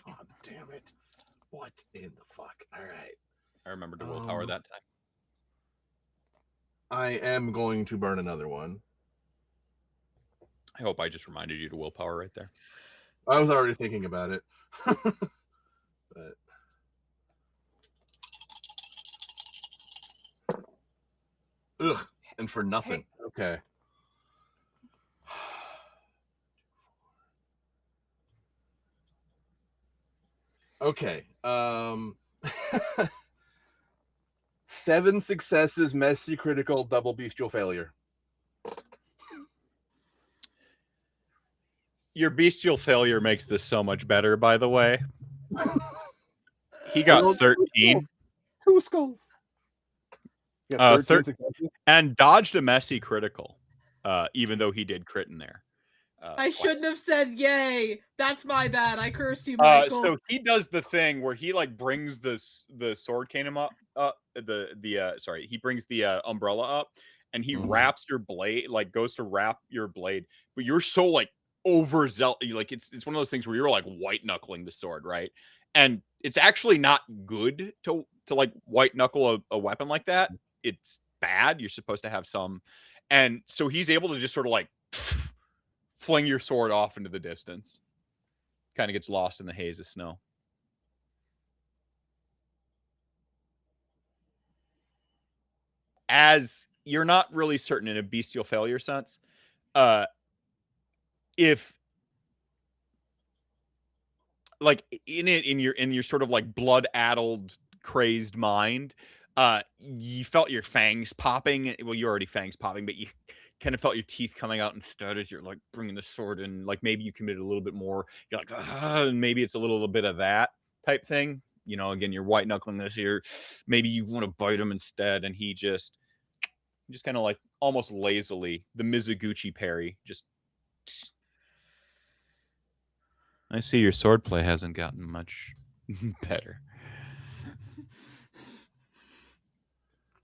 God damn it. What in the fuck? All right. I remembered to willpower that time. I am going to burn another one. I hope I just reminded you to willpower right there. I was already thinking about it. But ugh, and for nothing. Okay. Okay. 7 successes, messy critical, double bestial failure. Your bestial failure makes this so much better, by the way. He got 13. 2 skulls. 13 and dodged a messy critical, even though he did crit in there. I shouldn't have said yay. That's my bad. I cursed you, Michael. So he does the thing where he like brings the sword cane up up, he brings the umbrella up, and he wraps your blade, like goes to wrap your blade, but you're so like overzealous, like it's one of those things where you're like white knuckling the sword, right? And it's actually not good to like white knuckle a weapon like that. It's bad. You're supposed to have some, and so he's able to just sort of like fling your sword off into the distance. Kind of gets lost in the haze of snow. As you're not really certain in a bestial failure sense, if like in your sort of like blood-addled, crazed mind, you felt your fangs popping. Well, you already fangs popping, but you kind of felt your teeth coming out instead as you're like bringing the sword in. Like maybe you committed a little bit more. You're like, and maybe it's a little bit of that type thing. You know, again, you're white knuckling this here. Maybe you want to bite him instead, and he just kind of like almost lazily, the Mizuguchi parry, just. I see your swordplay hasn't gotten much better.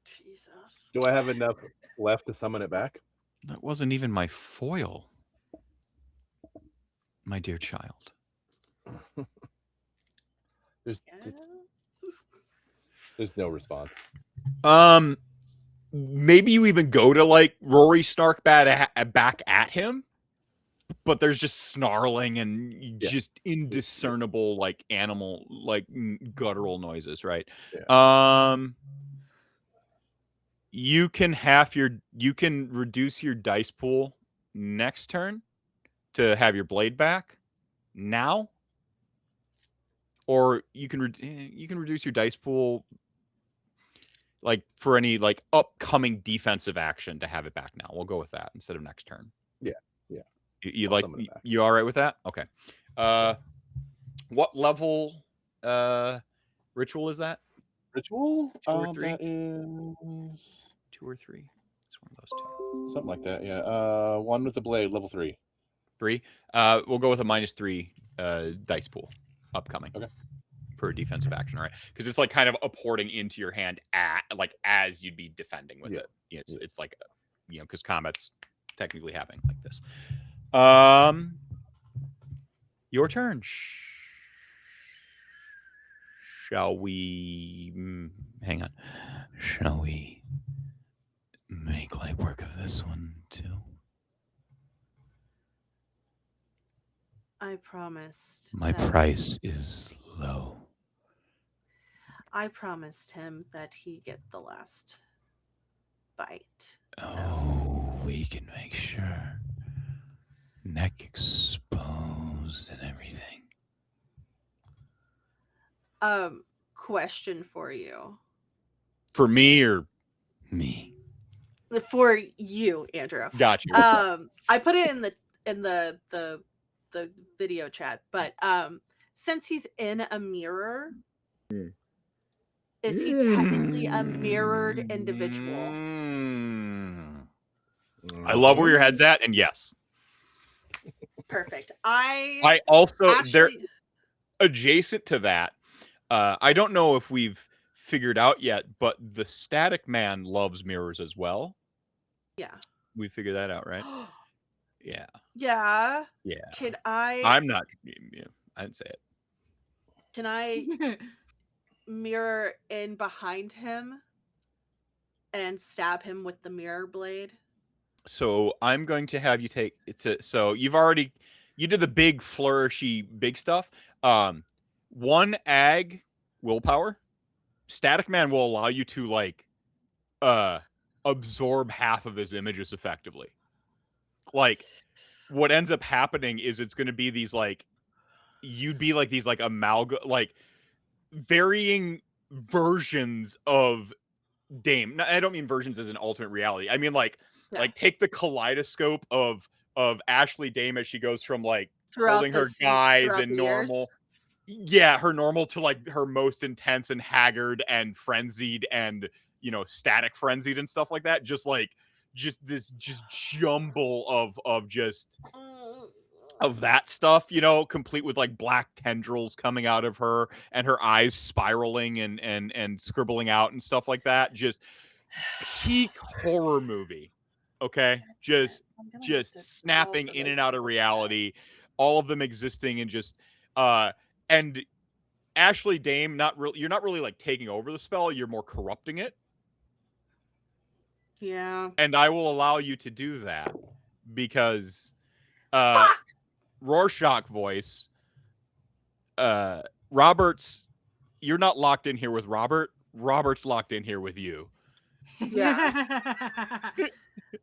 Jesus. Do I have enough left to summon it back? That wasn't even my foil, my dear child. There's no response. Maybe you even go to like Rory Snark back at him, but there's just snarling and just indiscernible like animal like guttural noises, right? Yeah. You can reduce your dice pool next turn to have your blade back now, or you can reduce your dice pool like for any like upcoming defensive action to have it back now. We'll go with that instead of next turn. Yeah. You all right with that? Okay. What level ritual is that? Ritual? 2 or 3? That is 2 or 3. It's one of those two. Something like that, yeah. One with the blade, level 3. 3? We'll go with a -3 dice pool upcoming. Okay. For a defensive action, all right? Because it's like kind of upporting into your hand as you'd be defending with it. It's like, because combat's technically happening like this. Your turn. Shall we hang on? Shall we make light work of this one too? I promised. My price is low. I promised him that he get the last bite. Oh, we can make sure. Neck exposed and everything. Question for you. For me or me? For you, Andrew. Gotcha. I put it in the video chat, but since he's in a mirror, is he technically a mirrored individual? I love where your head's at, and yes. Perfect. I also they're adjacent to that. I don't know if we've figured out yet, but the Static Man loves mirrors as well. Yeah. We figured that out, right? Yeah. Yeah. Yeah. Can I? I'm not. Yeah, I didn't say it. Can I mirror in behind him and stab him with the mirror blade? So I'm going to have you take it. So you did the big flourishy big stuff. 1 ag willpower. Static Man will allow you to like absorb half of his images effectively. Like what ends up happening is it's going to be these like you'd be like these like like varying versions of Dame. No, I don't mean versions as an alternate reality. I mean like take the kaleidoscope of Ashley Dame as she goes from like holding her guys and normal. Yeah, her normal to like her most intense and haggard and frenzied and static frenzied and stuff like that. Just this jumble of just of that stuff, you know, complete with like black tendrils coming out of her and her eyes spiraling and scribbling out and stuff like that. Just peak horror movie. Okay, just snapping in and out of reality, all of them existing and just and Ashley Dame, you're not really like taking over the spell, you're more corrupting it. Yeah. And I will allow you to do that because Rorschach voice, Robert's, you're not locked in here with Robert. Robert's locked in here with you. Yeah.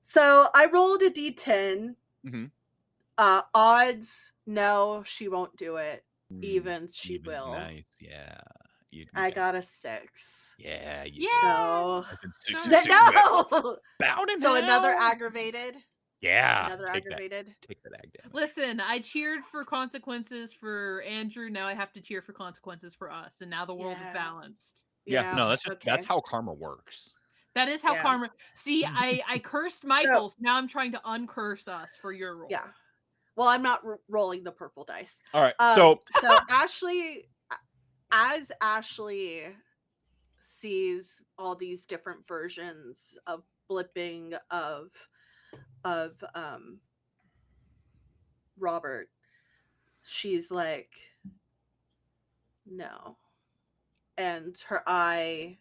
So I rolled a d10. Mm-hmm. Odds, no, she won't do it. Evens, she will. Nice, yeah. I got a 6. Yeah. So no. So another aggravated. Yeah. Another aggravated. Take that ag damage. Listen, I cheered for consequences for Andrew. Now I have to cheer for consequences for us, and now the world is balanced. Yeah. No, that's how karma works. That is how karma. See, I cursed Michael. So now I'm trying to uncurse us for your roll. Yeah. Well, I'm not rolling the purple dice. All right. So Ashley, as Ashley sees all these different versions of blipping of Robert, she's like, no. And her eye,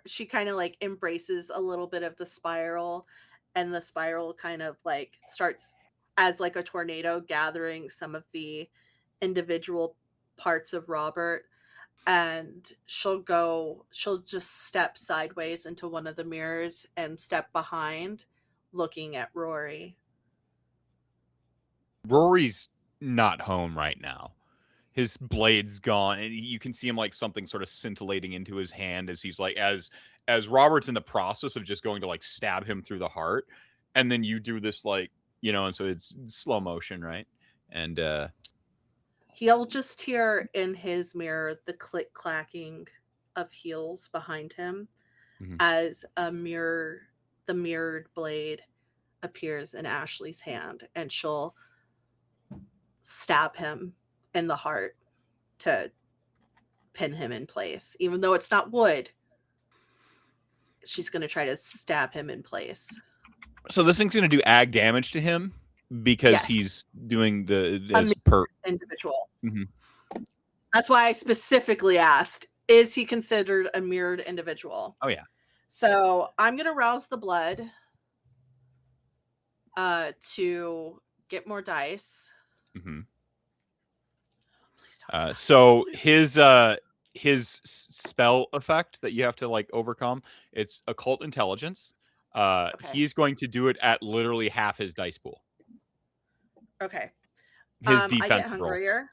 she kind of like embraces a little bit of the spiral, and the spiral kind of like starts as like a tornado gathering some of the individual parts of Robert, and she'll just step sideways into one of the mirrors and step behind, looking at Rory. Rory's not home right now. His blade's gone, and you can see him like something sort of scintillating into his hand as he's like, as Robert's in the process of just going to like stab him through the heart, and then you do this like, you know, and so it's slow motion, right? And he'll just hear in his mirror the click clacking of heels behind him as the mirrored blade appears in Ashley's hand, and she'll stab him in the heart to pin him in place. Even though it's not wood, she's going to try to stab him in place. So this thing's going to do ag damage to him because he's doing the individual. That's why I specifically asked, is he considered a mirrored individual? Oh yeah. So I'm going to rouse the blood to get more dice. So his spell effect that you have to like overcome, it's occult intelligence. He's going to do it at literally half his dice pool. Okay. His defense I get hungrier. roll.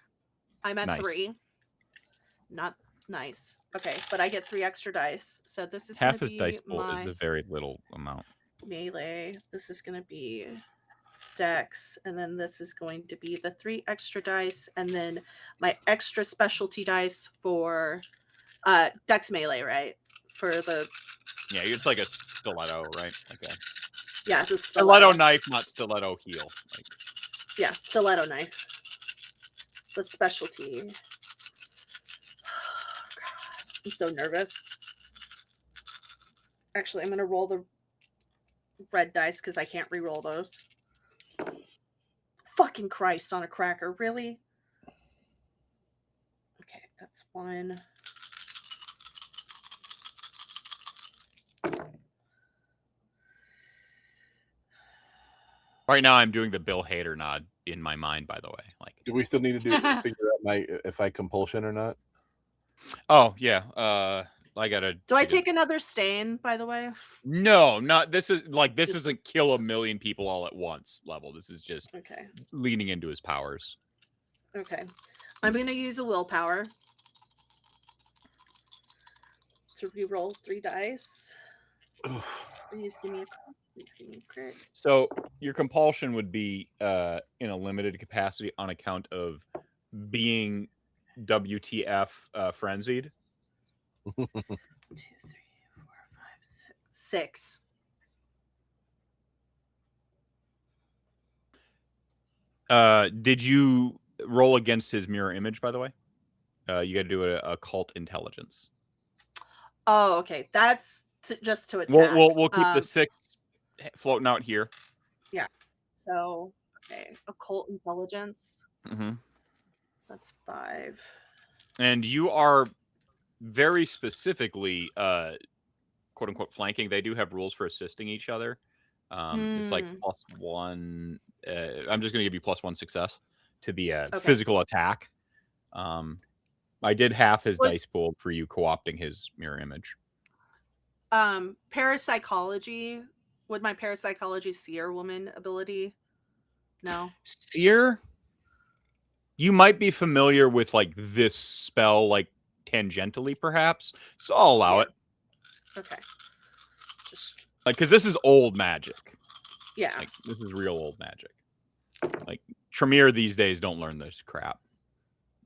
I'm at 3. Not nice. Okay, but I get 3 extra dice. So this is half his dice pool is a very little amount. Melee. This is going to be Dex, and then this is going to be the 3 extra dice, and then my extra specialty dice for Dex melee, right? For the it's like a stiletto, right? Okay. Yeah, it's a stiletto knife, not stiletto heel. Like... Yeah, stiletto knife. The specialty. Oh, God. I'm so nervous. Actually, I'm gonna roll the red dice because I can't re-roll those. Fucking Christ on a cracker, really? Okay, that's 1. Right now, I'm doing the Bill Hader nod in my mind. By the way, like, do we still need to figure out if I compulsion or not? Oh yeah, I gotta. Do I take another stain? By the way, no, not this is like this isn't kill a million people all at once level. This is just leaning into his powers. Okay, I'm gonna use a willpower to re-roll 3 dice. Please give me a crit. So your compulsion would be in a limited capacity on account of being WTF frenzied. 2, 3, 4, 5, 6. 6. 6. Did you roll against his mirror image, by the way? You got to do a occult intelligence. Oh, okay. That's just to attack. We'll keep the 6 floating out here. Yeah. So, okay. Occult intelligence. Mm-hmm. That's 5. And you are very specifically, quote unquote, flanking. They do have rules for assisting each other. It's like +1. I'm just going to give you +1 success to the physical attack. I did half his dice pool for you co-opting his mirror image. Parapsychology. Would my parapsychology seer woman ability? No. Seer? You might be familiar with like this spell, like tangentially, perhaps. So I'll allow it. Okay. Just like, because this is old magic. Yeah. Like, this is real old magic. Like, Tremere these days don't learn this crap.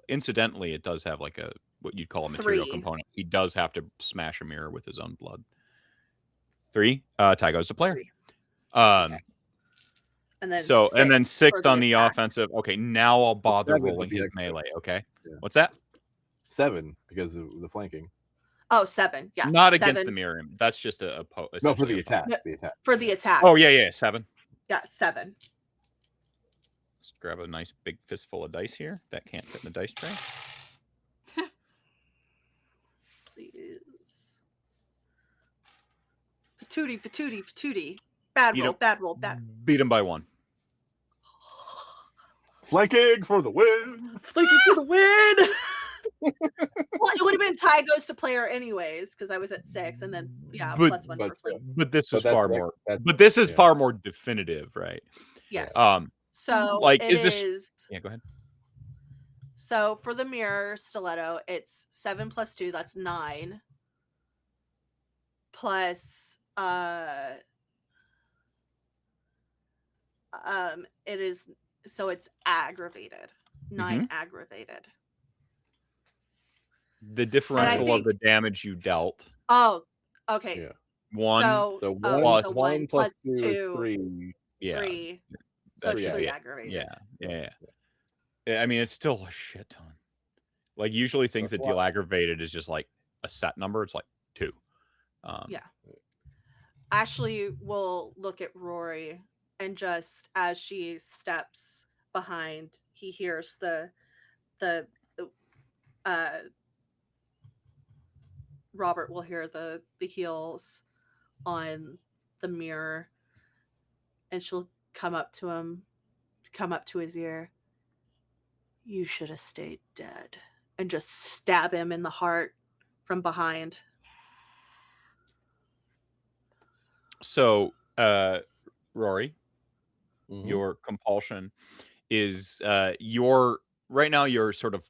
Incidentally, it does have like a what you'd call a material component. He does have to smash a mirror with his own blood. 3. Ty goes to player. 3. Okay. And then and then 6 on the attack. offensive. Okay, now I'll bother rolling his melee. Okay, what's that? 7 because of the flanking. Oh, 7. Yeah, not 7. against the mirror. That's just a no for the attack. The attack. For the attack. Oh yeah, 7. Yeah, 7. Let's grab a nice big fistful of dice here. That can't fit in the dice tray. Please. Patootie. Bad roll. Beat him by 1. Flanking for the win. Well, it would have been Ty goes to player anyways because I was at 6, and then +1 for flanking. But this is far more. But this is far more definitive, right? Yes. So like, is this? Yeah, go ahead. So for the mirror stiletto, it's 7 + 2. That's 9. Plus, it is so it's aggravated. 9 aggravated. The differential of the damage you dealt. Oh, okay. Yeah. 1. So 1 plus 2, 3. Yeah. 3. So it's 3 aggravated. Yeah. I mean, it's still a shit ton. Like, usually things that deal aggravated is just like a set number. It's like 2. Yeah. Ashley will look at Rory, and just as she steps behind, he hears the Robert will hear the heels on the mirror, and she'll come up to his ear. You should have stayed dead, and just stab him in the heart from behind. So, Rory, your compulsion is right now you're sort of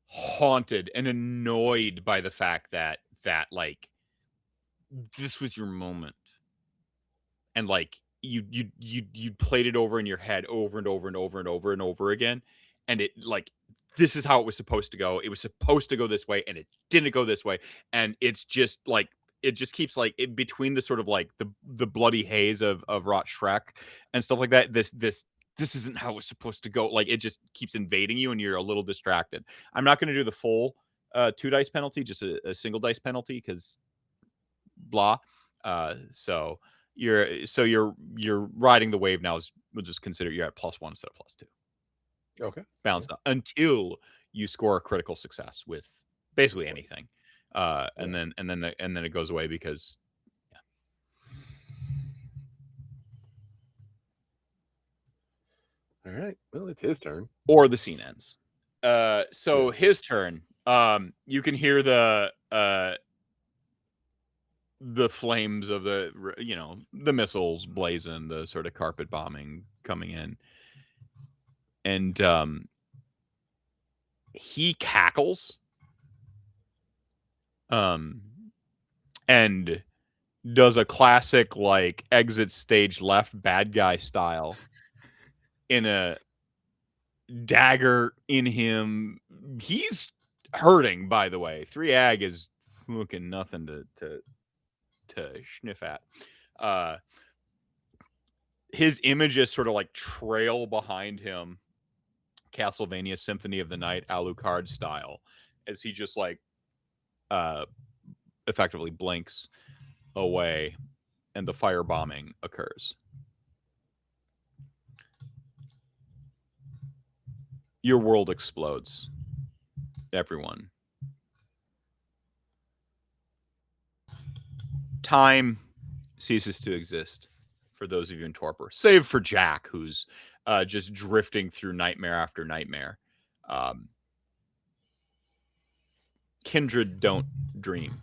haunted and annoyed by the fact that like this was your moment, and like you played it over in your head over and over and over and over and over again, and it like this is how it was supposed to go. It was supposed to go this way, and it didn't go this way, and it's just like it just keeps like in between the sort of like the bloody haze of rot Shrek and stuff like that. This isn't how it was supposed to go. Like, it just keeps invading you, and you're a little distracted. I'm not going to do the full 2 dice penalty, just a single dice penalty, because blah. So you're riding the wave now. We'll just consider you're at +1 instead of +2. Okay. Balanced out until you score a critical success with basically anything, and then it goes away because. All right. Well, it's his turn. Or the scene ends. So his turn. You can hear the flames of the missiles blazing, the sort of carpet bombing coming in, and he cackles, and does a classic like exit stage left bad guy style. In a dagger in him. He's hurting, by the way. 3 ag is fucking nothing to sniff at. his images sort of like trail behind him, Castlevania Symphony of the Night, Alucard style, as he just like effectively blinks away and the firebombing occurs. Your world explodes. Everyone. Time ceases to exist for those of you in torpor, save for Jaq, who's just drifting through nightmare after nightmare. Kindred don't dream.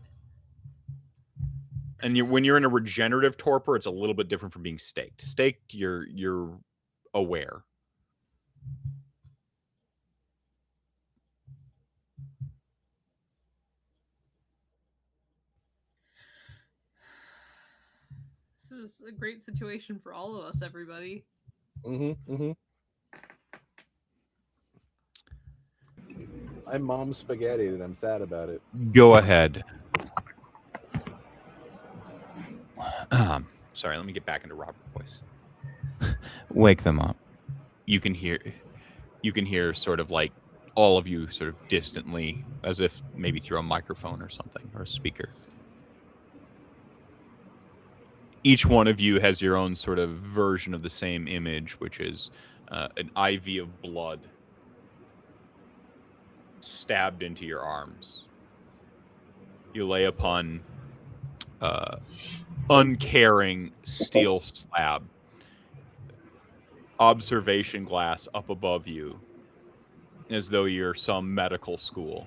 And when you're in a regenerative torpor, it's a little bit different from being staked. Staked, you're aware. This is a great situation for all of us, everybody. I'm mom's spaghetti and I'm sad about it. Go ahead. Sorry, let me get back into Robert voice. Wake them up. You can hear sort of like all of you sort of distantly, as if maybe through a microphone or something, or a speaker. Each one of you has your own sort of version of the same image, which is an IV of blood stabbed into your arms. You lay upon uncaring steel slab, observation glass up above you, as though you're some medical school.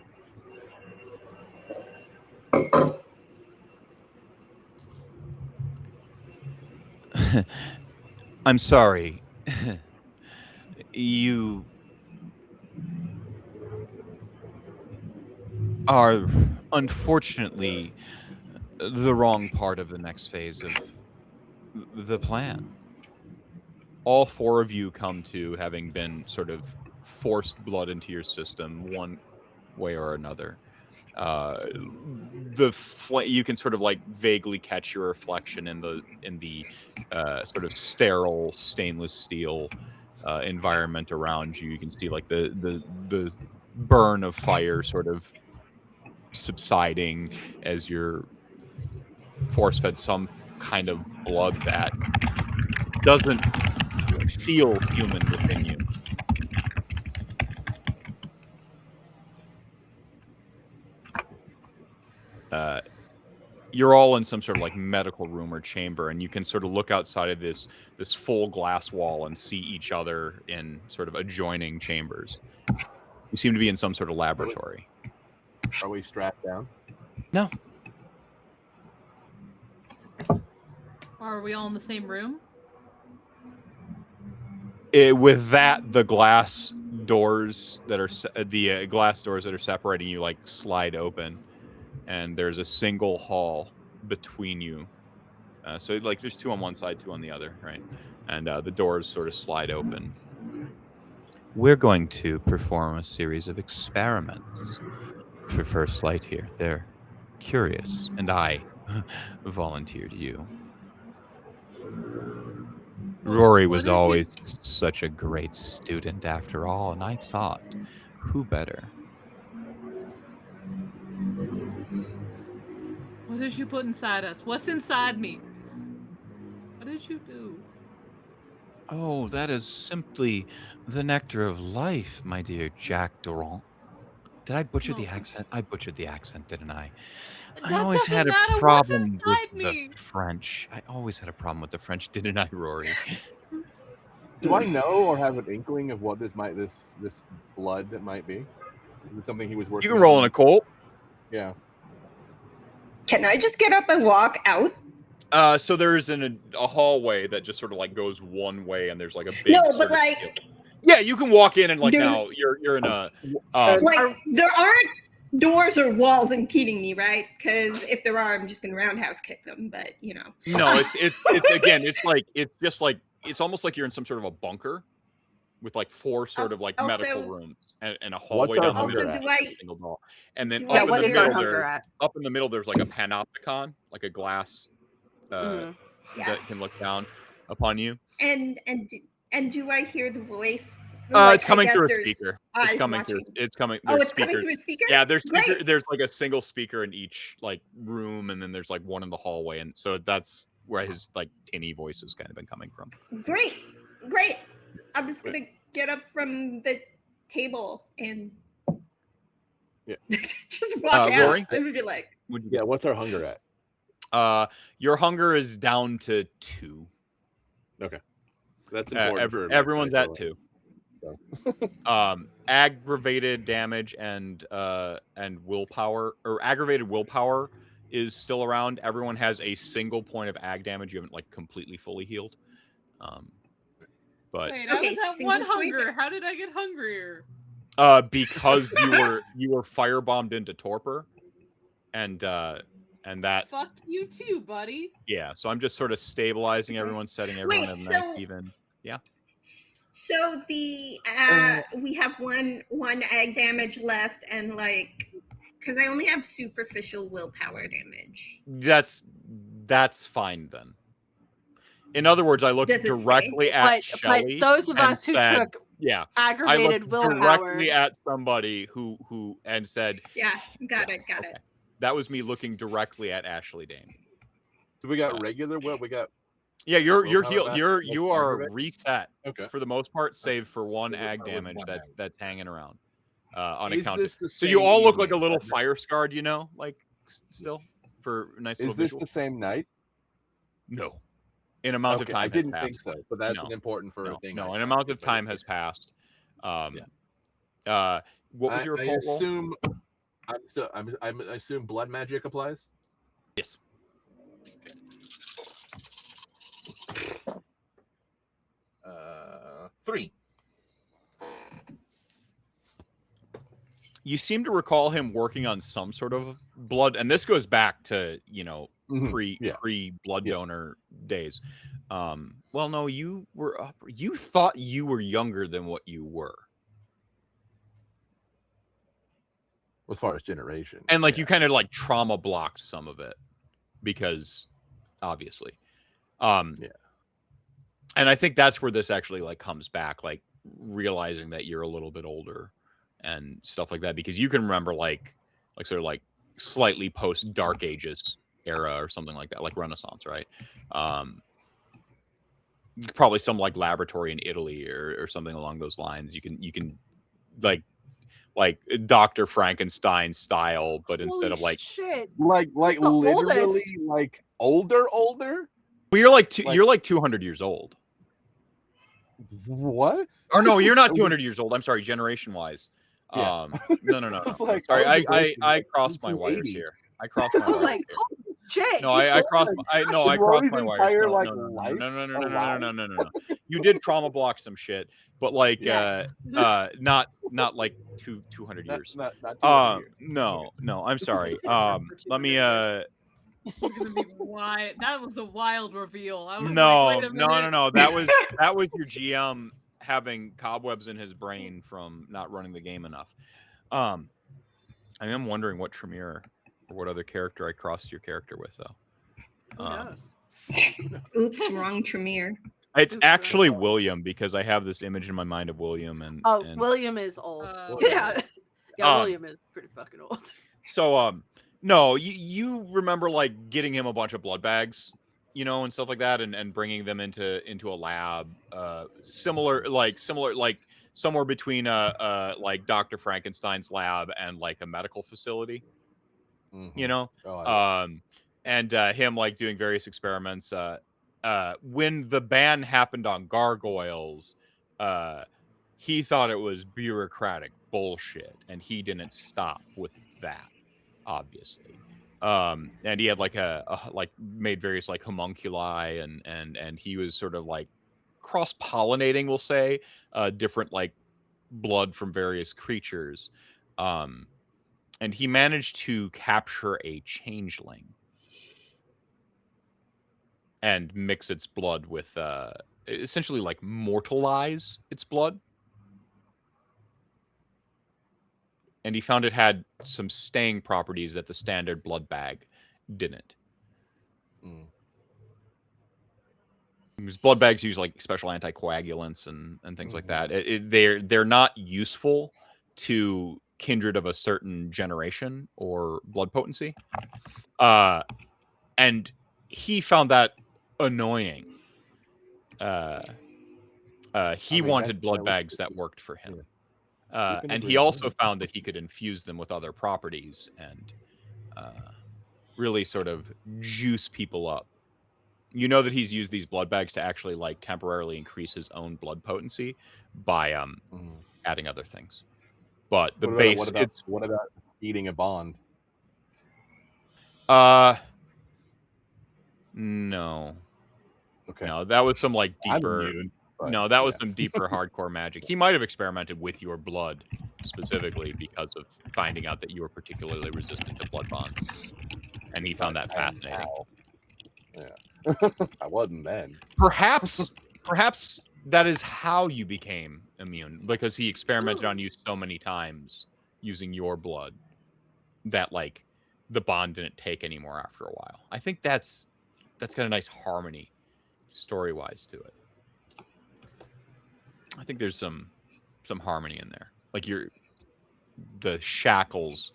I'm sorry. You are unfortunately the wrong part of the next phase of the plan. All four of you come to having been sort of forced blood into your system one way or another. You can sort of like vaguely catch your reflection in the sort of sterile stainless steel environment around you. You can see like the burn of fire sort of subsiding as you're force fed some kind of blood that doesn't feel human within you. You're all in some sort of like medical room or chamber, and you can sort of look outside of this full glass wall and see each other in sort of adjoining chambers. You seem to be in some sort of laboratory. Are we strapped down? No. Are we all in the same room? With that, the glass doors that are separating you like slide open, and there's a single hall between you. So like there's two on one side, two on the other, right? And the doors sort of slide open. We're going to perform a series of experiments for First Light here. They're curious, and I volunteered you. Rory was always such a great student after all, and I thought, who better? What did you put inside us? What's inside me? What did you do? Oh, that is simply the nectar of life, my dear Jaq Durant. Did I butcher the accent? I butchered the accent, didn't I? I always had a problem with the French. I always had a problem with the French, didn't I, Rory? Do I know or have an inkling of what this blood that might be? Is it something he was working on? You can roll in a Colt. Yeah. Can I just get up and walk out? So there's a hallway that just sort of like goes one way, and there's like a big. No, but like. Yeah, you can walk in and like now you're in a. Like there aren't doors or walls impeding me, right? Because if there are, I'm just gonna roundhouse kick them. But you know. No, it's again. It's almost like you're in some sort of a bunker with like four sort of like medical rooms and a hallway down the middle. Single door. And then up in the middle there's like a panopticon, like a glass that can look down. upon you. And do I hear the voice? It's coming through a speaker. It's coming. There's coming through a speaker. Yeah, there's speaker. There's like a single speaker in each like room, and then there's like one in the hallway, and so that's where his like tinny voice has kind of been coming from. Great. I'm just gonna get up from the table and just walk out. Rory? I would be like, what's our hunger at? Your hunger is down to 2. Okay, that's important. Everyone's at 2. So. Aggravated damage and willpower, or aggravated willpower is still around. Everyone has a single point of ag damage. You haven't like completely fully healed. But wait, I was at 1 hunger. How did I get hungrier? Because you were firebombed into torpor, and that. Fuck you too, buddy. Yeah, so I'm just sort of stabilizing everyone, setting everyone at nice even. Yeah. So the we have one ag damage left, and like, because I only have superficial willpower damage. That's fine then. In other words, I looked directly at Shelly. But those of us who took aggravated willpower directly at somebody who and said, got it. That was me looking directly at Ashley Dane. So we got regular will. We got. Yeah, you're healed. You are reset. Okay. For the most part, save for 1 ag damage that's hanging around unaccounted. So you all look like a little fire scarred, like still for a nice. Is this the same night? No. An amount of time. I didn't think so, but that's important for a thing. No, an amount of time has passed. What was your I assume? I assume blood magic applies. Yes. Okay. 3. You seem to recall him working on some sort of blood, and this goes back to pre blood donor days. Well, no, you thought you were younger than what you were, as far as generation, and like you kind of like trauma blocked some of it because obviously, and I think that's where this actually like comes back, like realizing that you're a little bit older and stuff like that, because you can remember like sort of like slightly post Dark Ages era or something like that, like Renaissance, right? Probably some like laboratory in Italy or something along those lines. You can like Dr. Frankenstein style, but instead of like literally like older. Well, you're like 200 years old. What? Or no, you're not 200 years old. I'm sorry, generation wise. Yeah. No. Sorry, I crossed my wires here. I crossed my wires. Like, holy shit. No, I crossed my wires. No. You did trauma block some shit, but like not like 200 years. Not 200 years. No, I'm sorry. Let me It's gonna be wild. That was a wild reveal. I was no. That was your GM having cobwebs in his brain from not running the game enough. I am wondering what Tremere or what other character I crossed your character with, though. Who knows? Oops, wrong Tremere. It's actually William, because I have this image in my mind of William and William is old. William is pretty fucking old. So no, you remember like getting him a bunch of blood bags, and stuff like that, and bringing them into a lab, similar like somewhere between like Dr. Frankenstein's lab and like a medical facility, and him like doing various experiments. When the ban happened on gargoyles, he thought it was bureaucratic bullshit, and he didn't stop with that, obviously. And he had like like made various like homunculi, and he was sort of like cross-pollinating, we'll say, different like blood from various creatures. And he managed to capture a changeling and mix its blood with essentially like mortalize its blood. And he found it had some staying properties that the standard blood bag didn't. Because blood bags use like special anticoagulants and things like that. They're not useful to kindred of a certain generation or blood potency. And he found that annoying. He wanted blood bags that worked for him. And he also found that he could infuse them with other properties and really sort of juice people up. You know that he's used these blood bags to actually like temporarily increase his own blood potency by adding other things. But the base, what about speeding a bond? No. Okay. No, that was some like deeper. No, that was some deeper hardcore magic. He might have experimented with your blood specifically because of finding out that you were particularly resistant to blood bonds, and he found that fascinating. Yeah, I wasn't then. Perhaps that is how you became immune, because he experimented on you so many times using your blood that like the bond didn't take anymore after a while. I think that's got a nice harmony story-wise to it. I think there's some harmony in there. Like the shackles.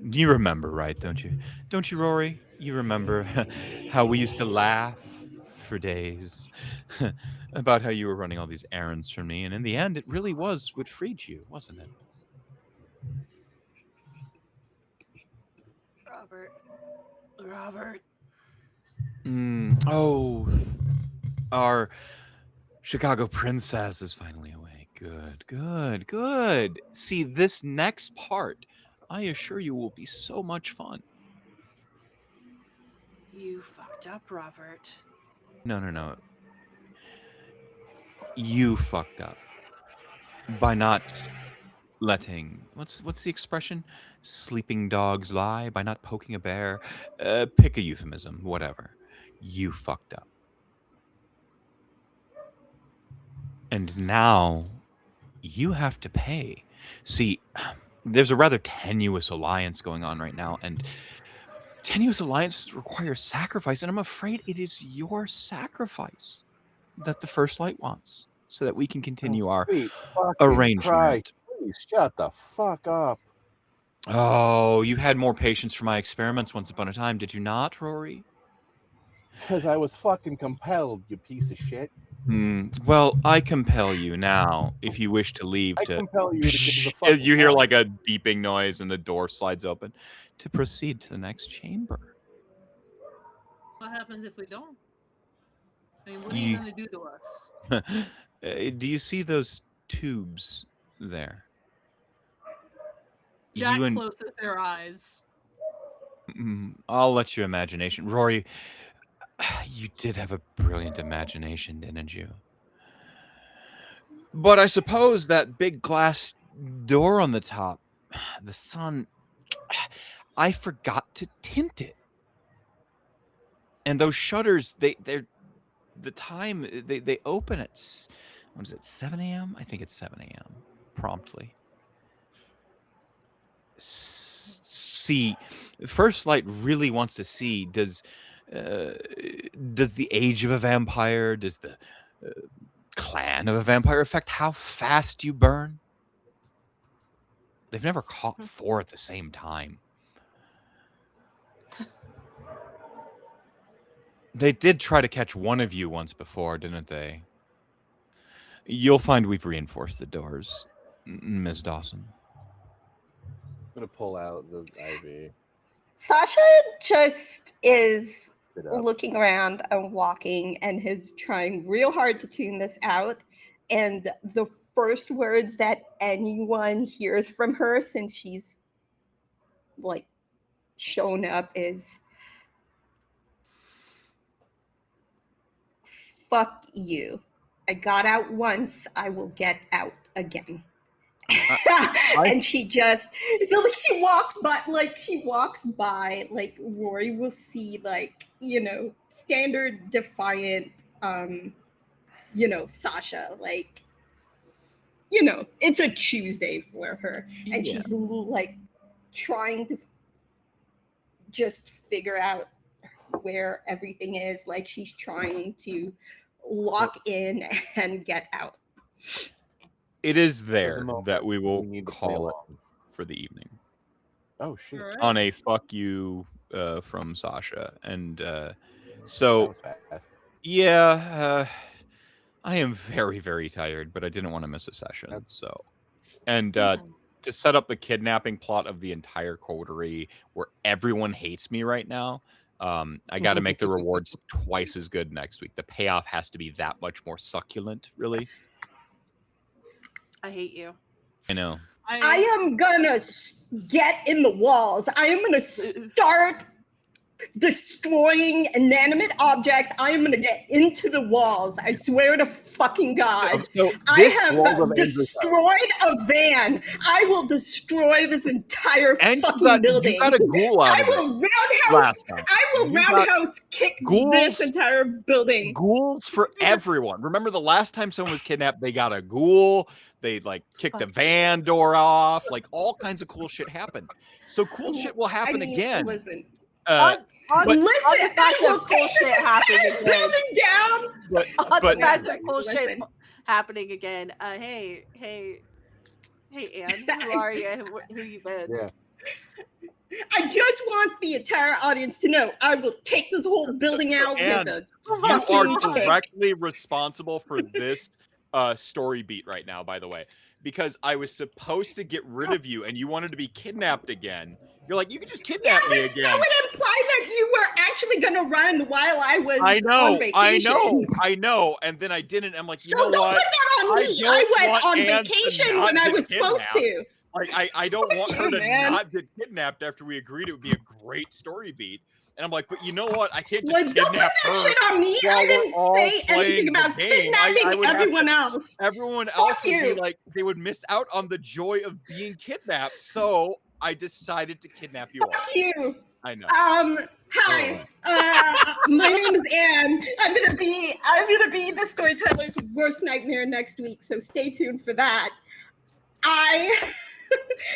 You remember, right? Don't you, Rory? You remember how we used to laugh for days about how you were running all these errands for me, and in the end, it really was what freed you, wasn't it? Robert. Oh, our Chicago princess is finally awake. Good. See, this next part, I assure you, will be so much fun. You fucked up, Robert. No. You fucked up by not letting what's the expression? Sleeping dogs lie, by not poking a bear. Pick a euphemism, whatever. You fucked up. And now you have to pay. See, there's a rather tenuous alliance going on right now, and tenuous alliances require sacrifice, and I'm afraid it is your sacrifice that the First Light wants, so that we can continue our arrangement. Please shut the fuck up. Oh, you had more patience for my experiments once upon a time, did you not, Rory? Because I was fucking compelled, you piece of shit. Well, I compel you now, if you wish to leave. I compel you to get to the fucking you hear like a beeping noise and the door slides open, to proceed to the next chamber. What happens if we don't? I mean, what are you going to do to us? Do you see those tubes there? Jaq closes their eyes. I'll let your imagination. Rory, you did have a brilliant imagination, didn't you? But I suppose that big glass door on the top, the sun, I forgot to tint it. And those shutters, they're the time they open at, what is it, 7 a.m.? I think it's 7 a.m. promptly. See, First Light really wants to see, does the age of a vampire, does the clan of a vampire affect how fast you burn? They've never caught 4 at the same time. They did try to catch one of you once before, didn't they? You'll find we've reinforced the doors, Ms. Dawson. I'm going to pull out the IV. Sasha just is looking around and walking and is trying real hard to tune this out. And the first words that anyone hears from her since she's like shown up is, "Fuck you. I got out once, I will get out again." And she just, she walks by, like Rory will see, like, standard defiant, Sasha, like, it's a Tuesday for her. And she's like trying to just figure out where everything is, like she's trying to walk in and get out. It is there moment, that we will we need to play call it along. for the evening. Oh shit! All right. On a fuck you from Sasha. And That so, was fast. yeah, I am very, very tired, but I didn't want to miss a session. So, and to set up the kidnapping plot of the entire coterie where everyone hates me right now, I got to make the rewards twice as good next week. The payoff has to be that much more succulent, really. I hate you. I know. I am gonna get in the walls. I am gonna start destroying inanimate objects. I am gonna get into the walls. I swear to fucking God. So I have destroyed a van. I will destroy this entire fucking building. You got a ghoul out I of it will roundhouse. I will roundhouse kick this entire building. Ghouls for everyone. Remember the last time someone was kidnapped, they got a ghoul. They like kicked the van door off. Like all kinds of cool shit happened. So cool shit will happen again. Listen. But Listen, I will take this entire building down. But that's bullshit happening again. Hey, Anne, who are you? Who you been? Yeah. I just want the entire audience to know I will take this whole building out with a you are directly responsible for this story beat right now, by the way, because I was supposed to get rid of you and you wanted to be kidnapped again. You're like, you can just kidnap me again. That would imply that you were actually going to run while I was on vacation. I know. And then I didn't. I'm like, so you know don't what? put that on me. I went on vacation when I was supposed to. Like, I don't want her to not get kidnapped after we agreed it would be a great story beat. And I'm like, but you know what? I can't just kidnap don't put that shit on me. I didn't say anything about kidnapping everyone else. Everyone else would be like, they would miss out on the joy of being kidnapped. So I decided to kidnap you all. Fuck you. I know. Hi. My name is Anne. I'm gonna be the storyteller's worst nightmare next week. So stay tuned for that.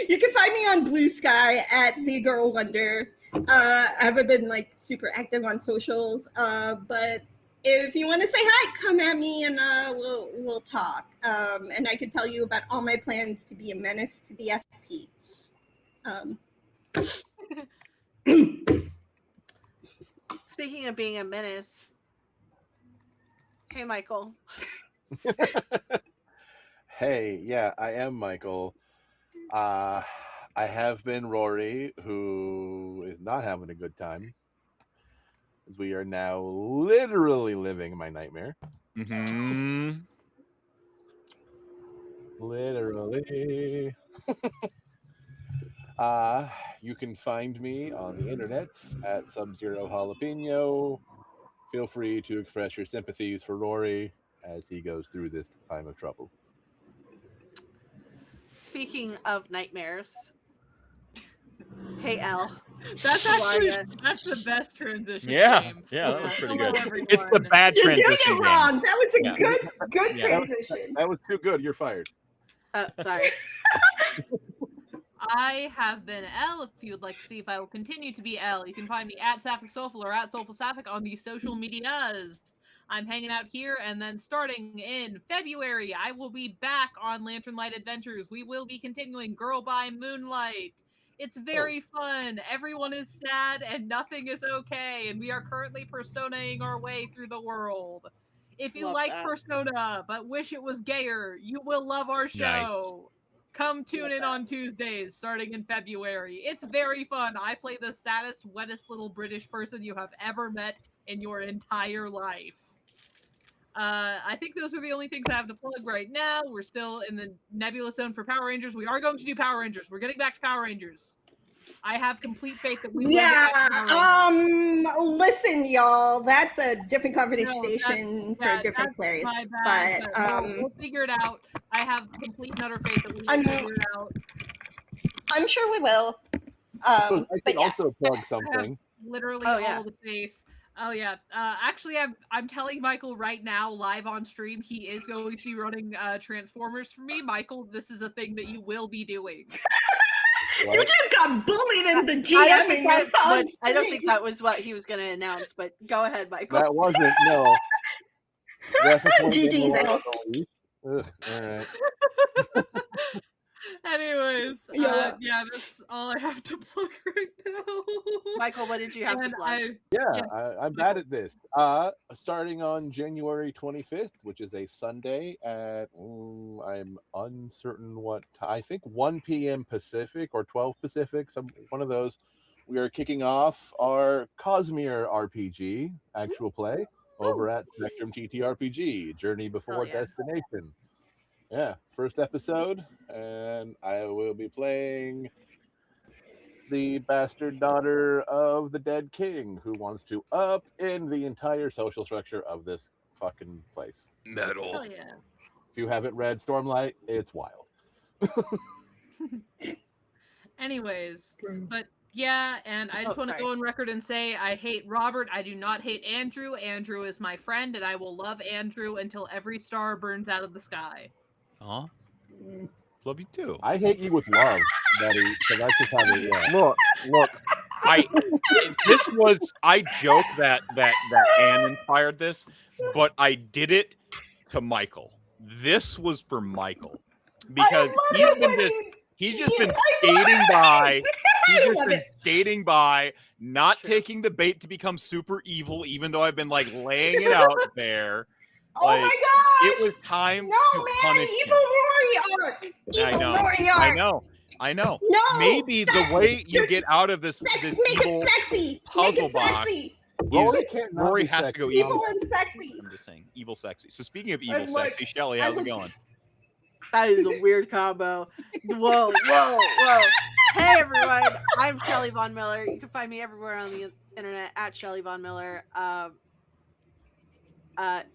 You can find me on Bluesky at The Girl Wonder. I haven't been like super active on socials, but if you want to say hi, come at me and we'll talk. And I can tell you about all my plans to be a menace to the ST. Speaking of being a menace, hey Michael. Hey, yeah, I am Michael. I have been Rory, who is not having a good time, as we are now literally living my nightmare. Mm-hmm. Literally. You can find me on the internet at Sub-Zero Jalapeno. Feel free to express your sympathies for Rory as he goes through this time of trouble. Speaking of nightmares, hey Elle. That's the best transition. Yeah, game. that was pretty good. Everyone. It's the bad You're transition. doing it wrong. That was a good transition. That was too good. You're fired. Sorry. I have been Elle. If you would like to see if I will continue to be Elle, you can find me at Sapphic Soulful or at Soulful Sapphic on the social medias. I'm hanging out here, and then starting in February, I will be back on Lantern Light Adventures. We will be continuing Girl by Moonlight. It's very fun. Everyone is sad, and nothing is okay, and we are currently personaing our way through the world. If you like Persona, but wish it was gayer, you will love our show. Nice. Come tune in on Tuesdays, starting in February. It's very fun. I play the saddest, wettest little British person you have ever met in your entire life. I think those are the only things I have to plug right now. We're still in the Nebula Zone for Power Rangers. We are going to do Power Rangers. We're getting back to Power Rangers. I have complete faith that we will get back to Power Rangers. Listen, y'all, that's a different conversation for a different place. But we'll figure it out. I have complete and utter faith that we will figure it out. I'm sure we will. I can also plug something. Literally all the faith. Oh yeah. Actually, I'm telling Michael right now, live on stream, he is going to be running Transformers for me. Michael, this is a thing that you will be doing. You just got bullied into I don't GMing think it on I don't think stream. that was what he was going to announce, but go ahead, Michael. That wasn't, no. That's a point GG's number out. one on the list. Ugh, all right. Anyways, Yeah. yeah, that's all I have to plug right now. Michael, what did you have to plug? I'm bad at this. Starting on January 25th, which is a Sunday at, I'm uncertain what, I think 1 p.m. Pacific or 12 Pacific, one of those. We are kicking off our Cosmere RPG actual play over at Spectrum TTRPG, Journey Before Destination. Yeah, first episode, and I will be playing the bastard daughter of the dead king who wants to up in the entire social structure of this fucking place. Metal. Hell yeah. If you haven't read Stormlight, it's wild. Anyways, but yeah, and I just want to go on record and say I hate Robert. I do not hate Andrew. Andrew is my friend, and I will love Andrew until every star burns out of the sky. Aw. Love you too. I hate you with love, buddy. So that's just how it is. Look. I joke that Anne inspired this, but I did it to Michael. This was for Michael because he's just been skating by. He's just been skating by, not taking the bait to become super evil, even though I've been like laying it out there. Oh like, my gosh! It was time to punish evil Rory arc! Evil Rory arc! I know. No! Maybe the way you get out of this Make evil it sexy! puzzle box Rory has to go evil and sexy. I'm just saying, evil sexy. So speaking of evil sexy, Shelly, how's it going? That is a weird combo. Whoa. Hey everyone, I'm Shelly Von Miller. You can find me everywhere on the internet at Shelly Von Miller.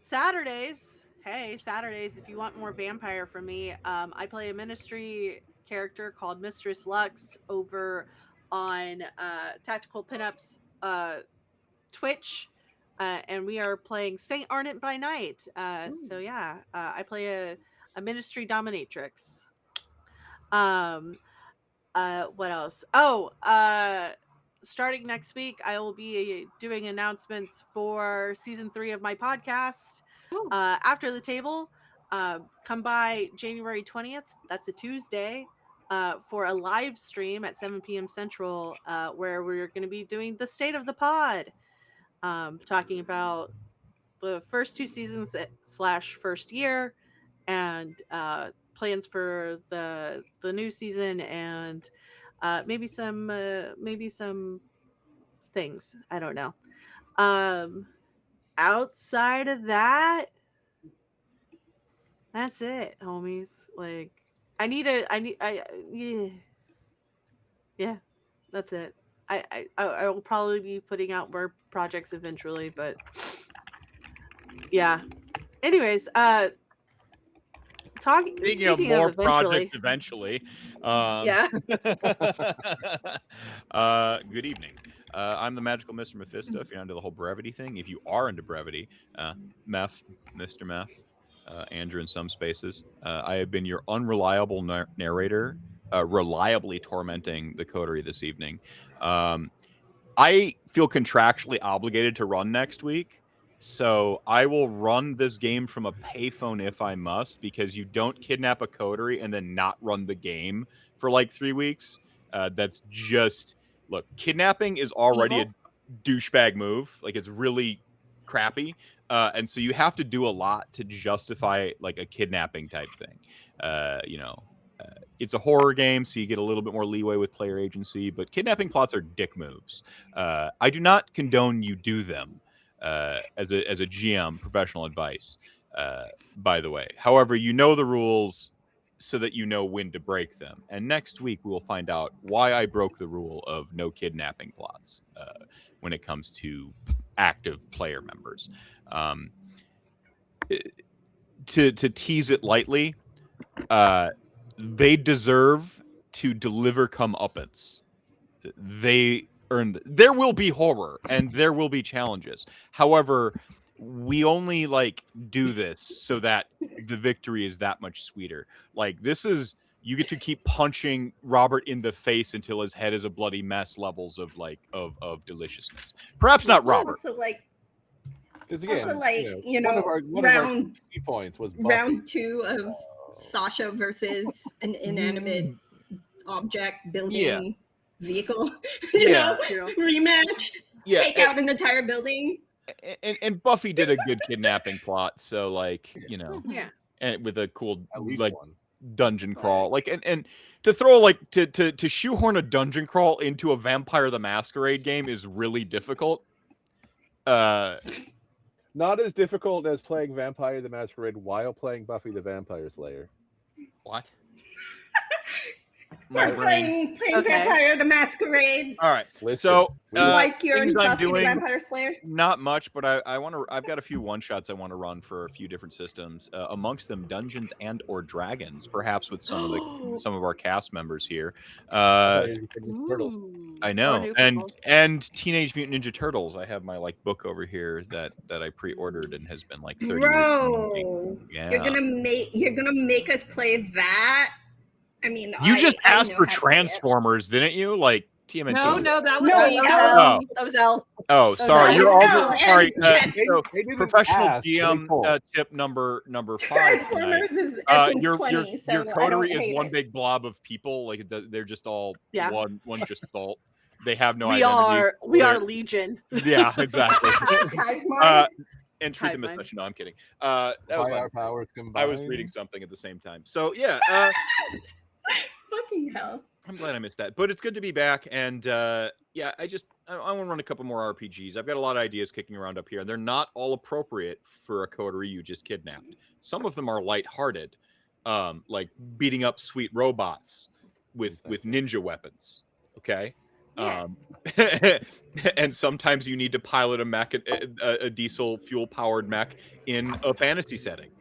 Saturdays, if you want more vampire from me, I play a ministry character called Mistress Lux over on Tactical Pinups Twitch, and we are playing Saint Ardent by Night. So yeah, I play a ministry dominatrix. What else? Starting next week, I will be doing announcements for season 3 of my podcast. After the Table, come by January 20th. That's a Tuesday, for a live stream at 7 p.m. Central, where we're going to be doing the state of the pod, talking about the first 2 seasons / first year, and plans for the new season, and maybe some things. I don't know. Outside of that, that's it, homies. Like, yeah, that's it. I will probably be putting out more projects eventually, but yeah. Anyways, speaking of more projects eventually. Yeah. Good evening. I'm the Magical Mr. Mephisto. If you're into the whole brevity thing, if you are into brevity, Mr. Meth, Andrew in some spaces, I have been your unreliable narrator, reliably tormenting the coterie this evening. I feel contractually obligated to run next week. So I will run this game from a payphone if I must, because you don't kidnap a coterie and then not run the game for like 3 weeks. That's just, look, kidnapping is already a douchebag move. Like, it's really crappy. And so you have to do a lot to justify like a kidnapping type thing. It's a horror game, so you get a little bit more leeway with player agency, but kidnapping plots are dick moves. I do not condone you do them. As a GM, professional advice, by the way. However, you know the rules so that you know when to break them. And next week, we will find out why I broke the rule of no kidnapping plots when it comes to active player members. To tease it lightly, they deserve to deliver comeuppance. They earned. There will be horror and there will be challenges. However, we only do this so that the victory is that much sweeter. Like, this is you get to keep punching Robert in the face until his head is a bloody mess. Levels of of deliciousness. Perhaps not Robert. Also, like, Because again, also, like, one of our key points was Buffy. round 2 of Sasha versus an inanimate object building vehicle. you know, rematch. Yeah, take out an entire building. And Buffy did a good kidnapping plot, so like and with a cool like dungeon crawl, like and to throw like to shoehorn a dungeon crawl into a Vampire the Masquerade game is really difficult. Not as difficult as playing Vampire the Masquerade while playing Buffy the Vampire Slayer. What? We're playing Vampire the Masquerade. All right. So like you're in Buffy doing, the Vampire Slayer? Not much, but I've got a few one-shots I want to run for a few different systems. Amongst them Dungeons and or Dragons, perhaps with some of our cast members here. I know. And Teenage Mutant Ninja Turtles. I have my like book over here that I pre-ordered and has been like 30 Bro, yeah. You're gonna make us play that? I mean, you just asked for Transformers, didn't you? Like TMNT. No, that was that was L. Oh, sorry. You're all sorry. So professional GM tip number 5. Transformers is S20. Your coterie is one big blob of people. Like they're just all one just salt. They have no identity. We are Legion. Yeah, exactly. And treat them as such. No, I'm kidding. That was our powers combined. I was reading something at the same time. So yeah. Fucking hell. I'm glad I missed that, but it's good to be back. And I want to run a couple more RPGs. I've got a lot of ideas kicking around up here, and they're not all appropriate for a coterie you just kidnapped. Some of them are lighthearted, like beating up sweet robots with ninja weapons. Okay. Yeah. And sometimes you need to pilot a diesel fuel powered mech in a fantasy setting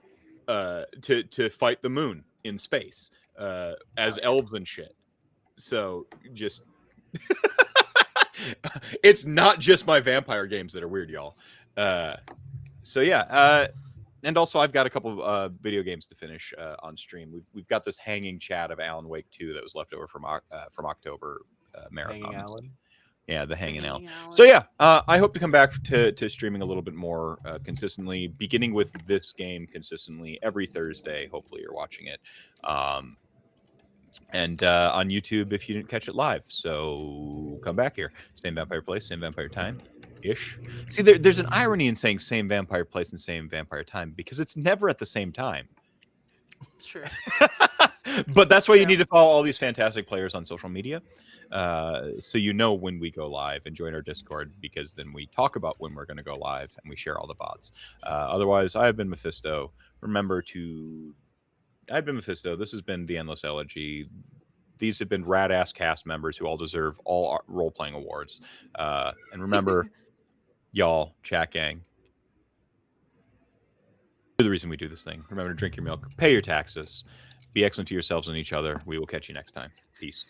to fight the moon in space as elves and shit. So just it's not just my vampire games that are weird, y'all. And also I've got a couple of video games to finish on stream. We've got this hanging chat of Alan Wake 2 that was left over from October marathons. Yeah, the Hanging Alan. So yeah, I hope to come back to streaming a little bit more consistently, beginning with this game consistently every Thursday. Hopefully you're watching it. And on YouTube if you didn't catch it live. So come back here. Same vampire place, same vampire time. Ish. See, there's an irony in saying same vampire place and same vampire time because it's never at the same time. It's true. But that's why you need to follow all these fantastic players on social media. So you know when we go live and join our Discord, because then we talk about when we're going to go live and we share all the VODs. Otherwise, I've been Mephisto. I've been Mephisto. This has been the Endless Elegy. These have been rad-ass cast members who all deserve all role-playing awards. And remember, y'all, chat gang, you're the reason we do this thing. Remember to drink your milk, pay your taxes, be excellent to yourselves and each other. We will catch you next time. Peace.